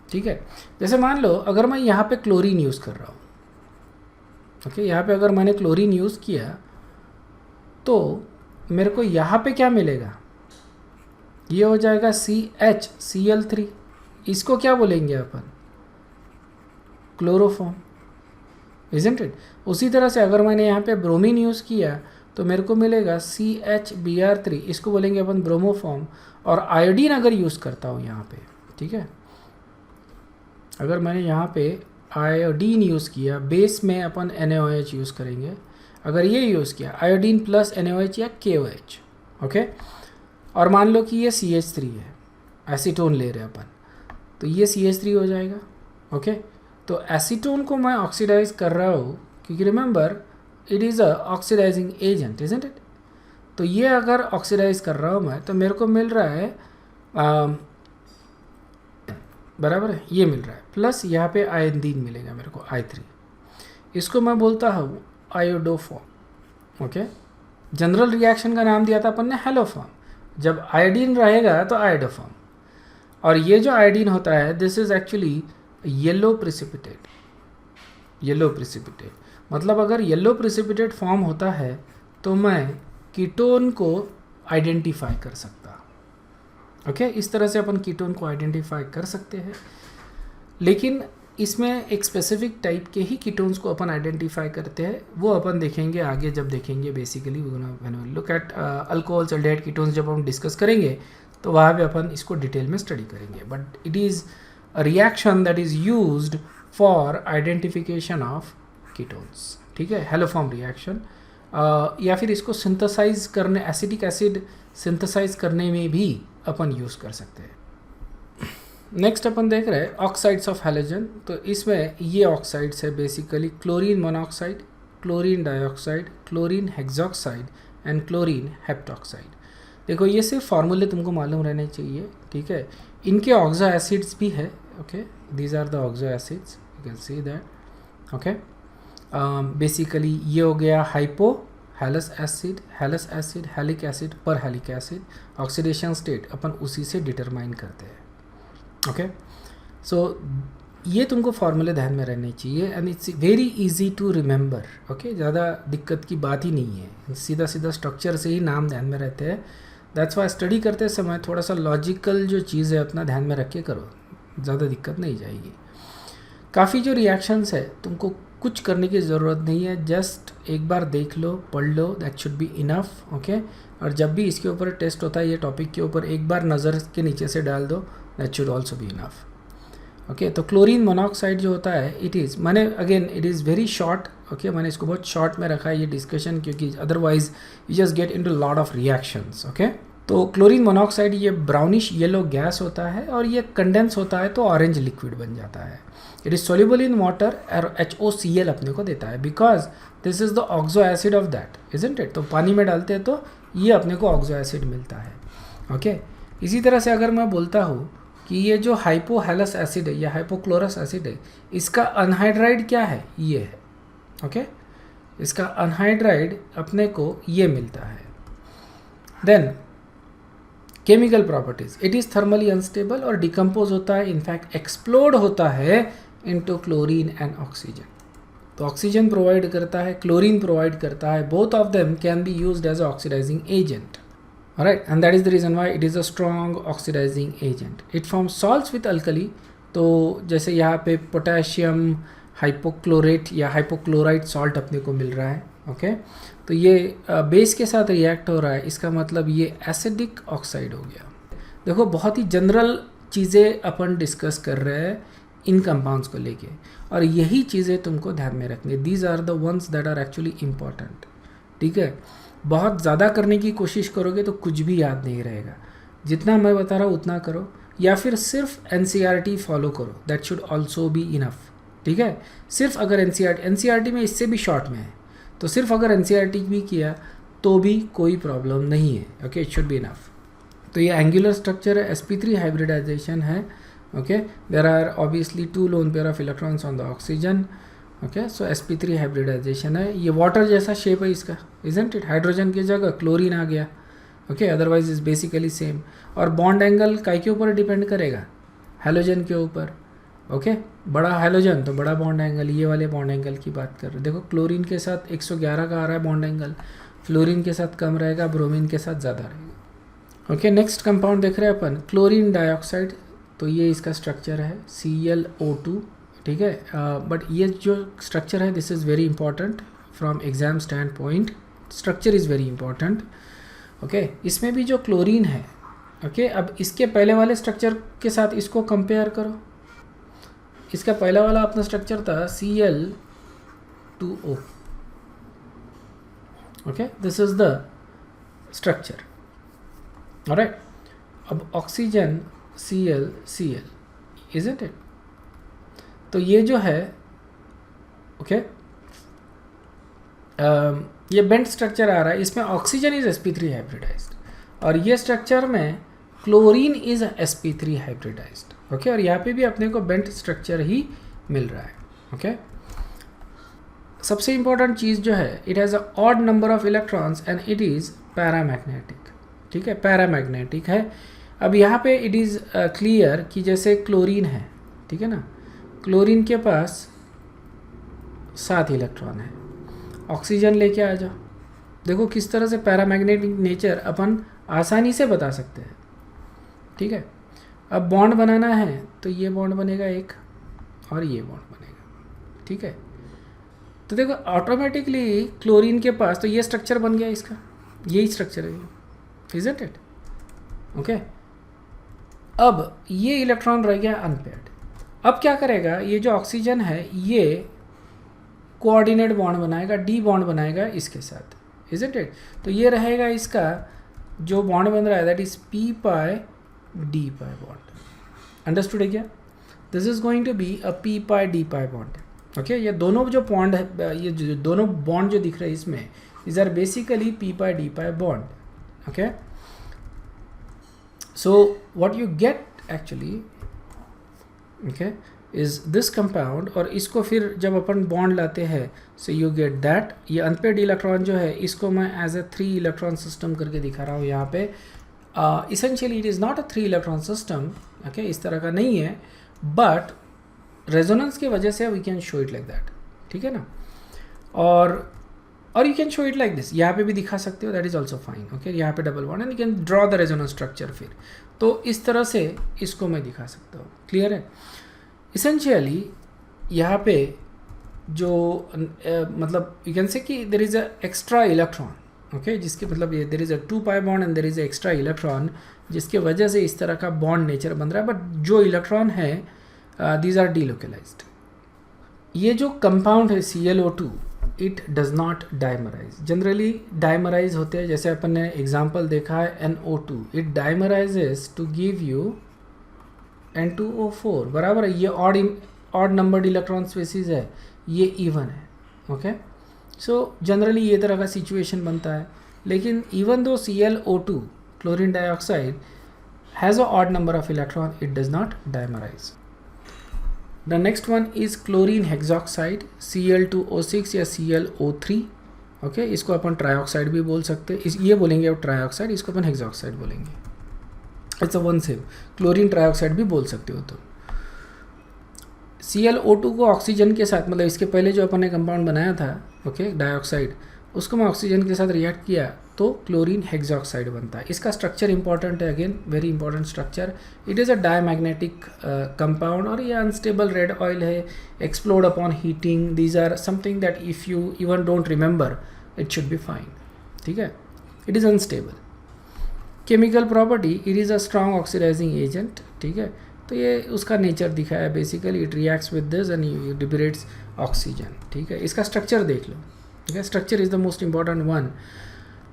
ठीक है, जैसे मान लो अगर मैं यहाँ पे क्लोरीन यूज़ कर रहा हूँ, ओके, यहाँ पे अगर मैंने क्लोरीन यूज़ किया तो मेरे को यहाँ पे क्या मिलेगा, ये हो जाएगा CHCl3, इसको क्या बोलेंगे अपन, क्लोरोफॉर्म, इजंट इट। उसी तरह से अगर मैंने यहाँ पे ब्रोमीन यूज़ किया तो मेरे को मिलेगा CHBr3, इसको बोलेंगे अपन ब्रोमोफॉर्म। और आयोडीन अगर यूज़ करता हूँ यहाँ पे, ठीक है, अगर मैंने यहाँ पे आयोडीन यूज़ किया, बेस में अपन NaOH यूज़ करेंगे, अगर ये यूज़ किया आयोडीन प्लस NaOH या KOH, ओके, और मान लो कि ये CH3 है, एसीटोन ले रहे हैं अपन, तो ये CH3 हो जाएगा। ओके, तो एसीटोन को मैं ऑक्सीडाइज कर रहा हूँ, क्योंकि remember it is a oxidising agent, isn't it. तो ये अगर ऑक्सीडाइज कर रहा हूँ मैं, तो मेरे को मिल रहा है बराबर है, ये मिल रहा है, प्लस यहाँ पे आयोडीन मिलेगा मेरे को I3, इसको मैं बोलता हूँ आयोडोफॉर्म। ओके, जनरल रिएक्शन का नाम दिया था अपन ने हैलोफॉर्म, जब आयोडीन रहेगा तो आयोडोफॉर्म। और ये जो आयोडीन होता है, this is actually yellow precipitate. Yellow precipitate मतलब अगर येलो प्रिसिपिटेट फॉर्म होता है तो मैं कीटोन को आइडेंटिफाई कर सकता। ओके, इस तरह से अपन कीटोन को आइडेंटिफाई कर सकते हैं, लेकिन इसमें एक स्पेसिफिक टाइप के ही कीटोन्स को अपन आइडेंटिफाई करते हैं, वो अपन देखेंगे आगे जब देखेंगे। Basically look at alcohols, aldehyde ketones जब हम डिस्कस करेंगे तो वहाँ पे अपन इसको डिटेल में स्टडी करेंगे। But it is a reaction that is used for identification of ketones. ठीक है, हैलोफॉर्म रिएक्शन, या फिर इसको सिंथेसाइज करने, एसिटिक एसिड सिंथेसाइज करने में भी अपन यूज़ कर सकते हैं। नेक्स्ट अपन देख रहे हैं ऑक्साइड्स ऑफ हैलोजन। तो इसमें ये ऑक्साइड्स है basically chlorine monoxide, chlorine dioxide, chlorine hexoxide and chlorine heptoxide. देखो ये सिर्फ फार्मूले तुमको मालूम रहने चाहिए, ठीक है। इनके ऑक्सो एसिड्स भी है, okay, these are the oxo acids, you can see that. Okay, basically ये हो गया hypo halous acid, halic acid, per halic acid. Oxidation state अपन उसी से डिटरमाइन करते हैं। ओके, सो ये तुमको फार्मूले ध्यान में रहने चाहिए and it's very easy to remember. Okay, ज़्यादा दिक्कत की बात ही नहीं है, सीधा सीधा स्ट्रक्चर से ही नाम ध्यान में रहते हैं। दैट्स वाई स्टडी करते समय थोड़ा सा लॉजिकल जो चीज़ है अपना ध्यान में रख के करो, ज़्यादा दिक्कत नहीं जाएगी। काफ़ी जो रिएक्शंस है तुमको कुछ करने की ज़रूरत नहीं है, जस्ट एक बार देख लो, पढ़ लो, that should be enough. Okay, और जब भी इसके ऊपर टेस्ट होता है ये टॉपिक के ऊपर, एक बार नज़र के नीचे से डाल दो, that should also be enough. Okay, तो क्लोरीन मोनोऑक्साइड जो होता है, इट इज़, मैंने again it is very short. Okay, मैंने इसको बहुत शॉर्ट में रखा है ये डिस्कशन, क्योंकि otherwise you just get into lot of reactions. Okay, तो क्लोरीन मोनोऑक्साइड ये ब्राउनिश येलो गैस होता है और ये कंडेंस होता है तो ऑरेंज लिक्विड बन जाता है। It is soluble in water और HOCl अपने को देता है, because this is the oxo acid of that, isn't it. तो पानी में डालते हैं तो ये अपने को ऑक्सो एसिड मिलता है। ओके, इसी तरह से अगर मैं बोलता हूँ कि ये जो हाइपोहैलस एसिड है या हाइपोक्लोरस एसिड है, इसका अनहाइड्राइड क्या है, ये है। ओके, इसका अनहाइड्राइड अपने को ये मिलता है। Then chemical properties, it is thermally unstable और डिकम्पोज होता है, इनफैक्ट एक्सप्लोड होता है इनटू क्लोरीन एंड ऑक्सीजन। तो ऑक्सीजन प्रोवाइड करता है, क्लोरीन प्रोवाइड करता है, both of them can be used as oxidising agent. Alright, and that is the reason why it is a strong oxidizing agent. It forms salts with alkali. तो जैसे यहाँ पे potassium हाइपोक्लोरेट या hypochloride salt अपने को मिल रहा है। ओके, तो ये बेस के साथ रिएक्ट हो रहा है, इसका मतलब ये एसिडिक ऑक्साइड हो गया। देखो बहुत ही जनरल चीज़ें अपन डिस्कस कर रहे हैं इन कंपाउंड्स को लेके, और यही चीज़ें तुमको ध्यान में रखनी है। These are the ones that are actually important. ठीक है, बहुत ज़्यादा करने की कोशिश करोगे तो कुछ भी याद नहीं रहेगा। जितना मैं बता रहा हूँ उतना करो, या फिर सिर्फ NCERT फॉलो करो, that should also be enough. ठीक है, सिर्फ अगर NCERT में इससे भी शॉर्ट में है तो सिर्फ अगर NCERT भी किया तो भी कोई प्रॉब्लम नहीं है। Okay, it should be enough. तो ये एंगुलर स्ट्रक्चर है, sp3 हाइब्रिडाइजेशन है। Okay, there are obviously 2 lone pair of electrons on the oxygen. Okay, so sp3 hybridization है। ये वाटर जैसा शेप है इसका, इजंट इट? हाइड्रोजन की जगह क्लोरीन आ गया। Okay, otherwise is basically same. और बॉन्ड एंगल काय के ऊपर डिपेंड करेगा? हैलोजन के ऊपर। ओके, बड़ा हैलोजन तो बड़ा बॉन्ड एंगल, ये वाले बॉन्ड एंगल की बात कर रहे। देखो क्लोरीन के साथ 111 का आ रहा है बॉन्ड एंगल, फ्लोरीन के साथ कम रहेगा, ब्रोमीन के साथ ज़्यादा रहेगा। ओके, नेक्स्ट कंपाउंड देख रहे हैं अपन, क्लोरीन डाइऑक्साइड। तो ये इसका स्ट्रक्चर है ClO2। ठीक है, बट ये जो स्ट्रक्चर है this is very important from exam stand point, structure is very important. Okay, इसमें भी जो क्लोरीन है, ओके, अब इसके पहले वाले स्ट्रक्चर के साथ इसको कंपेयर करो। इसका पहला वाला अपना स्ट्रक्चर था Cl2O। Okay, this is the structure. Alright, अब ऑक्सीजन Cl, इजंट इट? तो ये जो है, ओके, ये बेंट स्ट्रक्चर आ रहा है, इसमें ऑक्सीजन इज sp3 हाइब्रिडाइज्ड और ये स्ट्रक्चर में chlorine is sp3 hybridised. Okay, और यहाँ पे भी अपने को बेंट स्ट्रक्चर ही मिल रहा है। ओके, सबसे इंपॉर्टेंट चीज़ जो है, it has a odd number of electrons and it is paramagnetic. ठीक है, पैरामैग्नेटिक है। अब यहाँ पे इट इज़ क्लियर कि जैसे क्लोरीन है, ठीक है ना, क्लोरीन के पास 7 इलेक्ट्रॉन है, ऑक्सीजन लेके आ जाओ। देखो किस तरह से पैरामैग्नेटिक नेचर अपन आसानी से बता सकते हैं। ठीक है, अब बॉन्ड बनाना है तो ये बॉन्ड बनेगा एक और ये बॉन्ड बनेगा। ठीक है, तो देखो ऑटोमेटिकली क्लोरीन के पास तो ये स्ट्रक्चर बन गया, इसका यही स्ट्रक्चर है, इजंट इट? ओके, अब ये इलेक्ट्रॉन रह गया अनपेयर्ड। अब क्या करेगा, ये जो ऑक्सीजन है ये कोऑर्डिनेट बॉन्ड बनाएगा, डी बॉन्ड बनाएगा इसके साथ, इजंट इट? तो ये रहेगा इसका जो बॉन्ड बन रहा है, that is p pi d pi bond. Understood है क्या? This is going to be a p pi d pi bond. Okay, ये दोनों जो बॉन्ड है, ये जो दोनों बॉन्ड जो दिख रहे हैं इसमें, is are basically p pi d pi bond. Okay, so what you get actually, okay, is this compound, और इसको फिर जब अपन बॉन्ड लाते हैं so you get that, ये अनपेयर्ड इलेक्ट्रॉन जो है इसको मैं एज अ 3 इलेक्ट्रॉन सिस्टम करके दिखा रहा हूँ यहाँ पे। Essentially it is not a 3 electron system, okay, इस तरह का नहीं है, बट रेजोनेंस की वजह से we can show it like that. ठीक है ना, और you can show it like this, यहाँ पे भी दिखा सकते हो, that is also fine. Okay, यहाँ पे double bond and you can draw the resonance structure फिर, तो इस तरह से इसको मैं दिखा सकता हूँ। क्लियर है? इसेंशियली यहाँ पे जो मतलब यू कैन से कि there is a extra electron, okay, जिसके मतलब ये there is a 2 pi bond and there is a extra electron, जिसके वजह से इस तरह का बॉन्ड नेचर बन रहा है, बट जो इलेक्ट्रॉन है दीज आर डीलोकलाइज्ड। ये जो कंपाउंड है ClO2, it does not dimerise. Generally dimerise होते हैं, जैसे अपन ने एग्जाम्पल देखा है NO2, it dimerises to give you N2O4, बराबर है। ये ऑड नंबर्ड इलेक्ट्रॉन स्पेसीज है, ये इवन है। ओके, सो जनरली ये तरह का सिचुएशन बनता है, लेकिन even though ClO2 chlorine dioxide has a odd number of electron, it does not dimerise. The next one is chlorine hexoxide, Cl2O6 या ClO3। ओके, इसको अपन ट्राइऑक्साइड भी बोल सकते हैं, ये बोलेंगे अब ट्राइऑक्साइड, इसको अपन हेक्सॉक्साइड बोलेंगे। It's a one same, chlorine trioxide भी बोल सकते हो। तो ClO2 को ऑक्सीजन के साथ, मतलब इसके पहले जो अपन ने कंपाउंड बनाया था, ओके, डाइऑक्साइड, उसको मैं ऑक्सीजन के साथ रिएक्ट किया तो क्लोरीन हेक्सॉक्साइड बनता है। इसका स्ट्रक्चर इंपॉर्टेंट है, again very important structure. It is a diamagnetic compound, और ये अनस्टेबल रेड ऑयल है, explode upon heating. These are something that if you even don't remember it should be fine. ठीक है, it is unstable. Chemical property, it is a strong oxidising agent. ठीक है, तो ये उसका नेचर दिखा है, basically it reacts with this and liberates oxygen. ठीक है, इसका स्ट्रक्चर देख लो। ठीक है, structure is the most important one.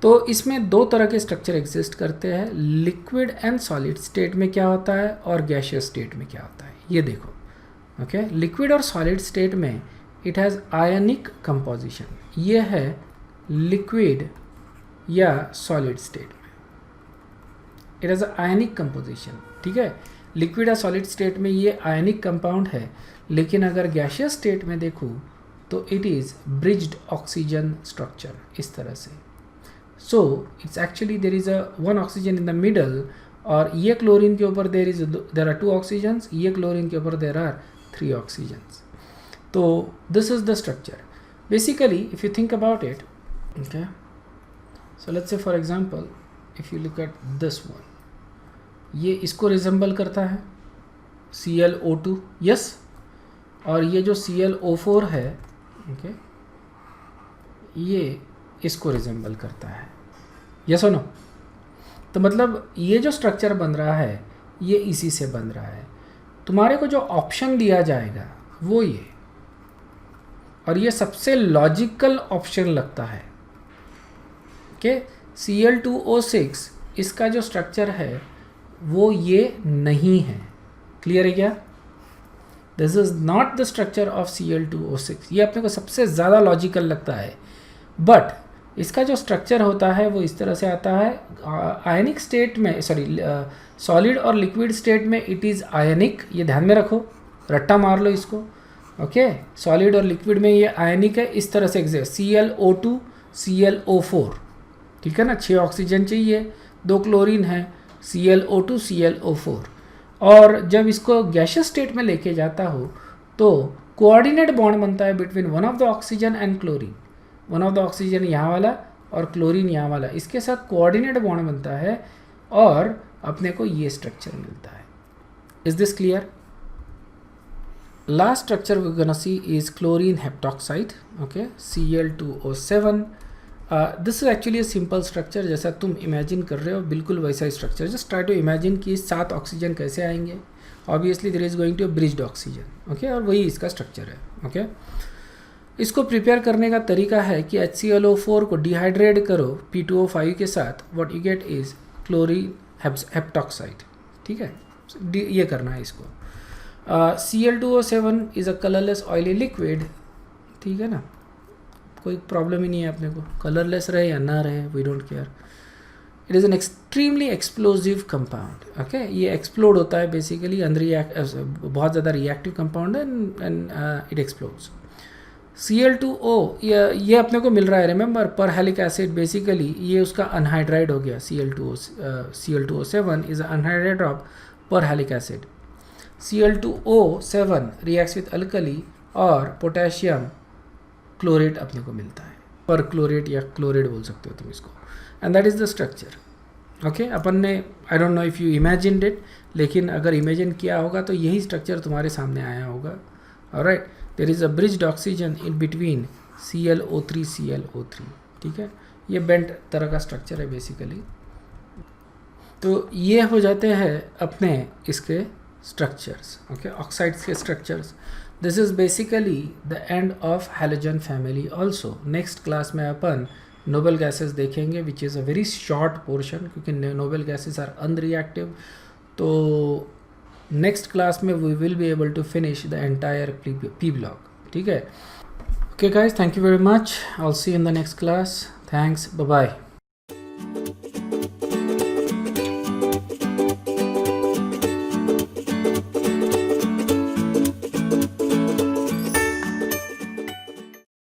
तो इसमें दो तरह के स्ट्रक्चर एग्जिस्ट करते हैं, लिक्विड एंड सॉलिड स्टेट में क्या होता है और गैशियस स्टेट में क्या होता है। ये देखो, ओके, लिक्विड और सॉलिड स्टेट में इट हैज़ आयनिक कंपोजिशन, ये है लिक्विड या सॉलिड स्टेट में, इट हैज़ आयनिक कंपोजिशन, ठीक है। लिक्विड या सॉलिड स्टेट में ये आयनिक कंपाउंड है, लेकिन अगर गैशियस स्टेट में देखूँ तो it is bridged oxygen structure, इस तरह से। So it's actually there is a one oxygen in the middle, और ये क्लोरीन के ऊपर देर आर 2 ऑक्सीजन्स, ये क्लोरीन के ऊपर देर आर 3 ऑक्सीजन्स। तो this is the structure basically if you think about it, okay. So let's say for example if you look at this one, ये इसको रिजेंबल करता है ClO2, यस, और ये जो ClO4 है, ओके, ये इसको रिजेंबल करता है, यस और नो। तो मतलब ये जो स्ट्रक्चर बन रहा है ये इसी से बन रहा है। तुम्हारे को जो ऑप्शन दिया जाएगा वो ये, और ये सबसे लॉजिकल ऑप्शन लगता है कि Cl2O6 इसका जो स्ट्रक्चर है वो ये नहीं है। क्लियर है क्या? This is not the structure of Cl2O6, ये अपने को सबसे ज़्यादा लॉजिकल लगता है, बट इसका जो स्ट्रक्चर होता है वो इस तरह से आता है। आयनिक स्टेट में, सॉरी, सॉलिड और लिक्विड स्टेट में इट इज़ आयनिक, ये ध्यान में रखो, रट्टा मार लो इसको, ओके। सॉलिड और लिक्विड में ये आयनिक है, इस तरह से एग्जिस्ट, ClO2 ClO4, ठीक है ना, 6 ऑक्सीजन चाहिए, 2 क्लोरीन है, ClO2 ClO4। और जब इसको गैशियस स्टेट में लेके जाता हो तो कोऑर्डिनेट बॉन्ड बनता है between one of the oxygen and chlorine, one of the oxygen यहाँ वाला और क्लोरीन यहाँ वाला, इसके साथ कोऑर्डिनेट बॉन्ड बनता है और अपने को ये स्ट्रक्चर मिलता है। Is this clear? Last structure we gonna see is chlorine heptoxide, okay, Cl2O7। This is actually a simple structure, जैसा तुम इमेजिन कर रहे हो बिल्कुल वैसा ही structure. Just try to imagine कि 7 ऑक्सीजन कैसे आएंगे। Obviously there is going to bridged oxygen, okay, और वही इसका स्ट्रक्चर है, ओके। इसको प्रिपेयर करने का तरीका है कि HClO4 को डिहाइड्रेट करो P2O5 के साथ, what you get is chlorine heptoxide, ठीक है, ये करना है इसको। Cl2O7 is a colourless oily liquid, ठीक है ना, कोई प्रॉब्लम ही नहीं है अपने को, कलरलेस रहे या ना रहे, we don't care. It is an extremely explosive compound, okay, ये एक्सप्लोड होता है बेसिकली, अंदर बहुत ज़्यादा रिएक्टिव कंपाउंड है एंड इट एक्सप्लोड्स। Cl2O ये अपने को मिल रहा है, रिमेंबर, पर हेलिक एसिड, बेसिकली ये उसका अनहाइड्राइड हो गया। Cl2O7 is anhydride of perhalic acid. Cl2O7 reacts with alkali और पोटेशियम क्लोरेट अपने को मिलता है, पर क्लोरेट या क्लोरेट बोल सकते हो तुम इसको, and that is the structure, okay. अपन ने, I don't know if you imagined it, लेकिन अगर इमेजिन किया होगा तो यही स्ट्रक्चर तुम्हारे सामने आया होगा। Alright, there is a bridged oxygen in between ClO3 ClO3, ठीक है, ये बेंट तरह का स्ट्रक्चर है बेसिकली। तो ये हो जाते हैं अपने इसके स्ट्रक्चर्स, ओके, ऑक्साइड्स के structures. This is basically the end of halogen family also. Next class में अपन नोबल गैसेस देखेंगे, which is a very short portion, क्योंकि नोबल गैसेस आर अनरिएक्टिव। तो नेक्स्ट क्लास में we will be able to finish the entire P block, ठीक है। Okay guys, thank you very much, I will see you in the next class, thanks, bye bye.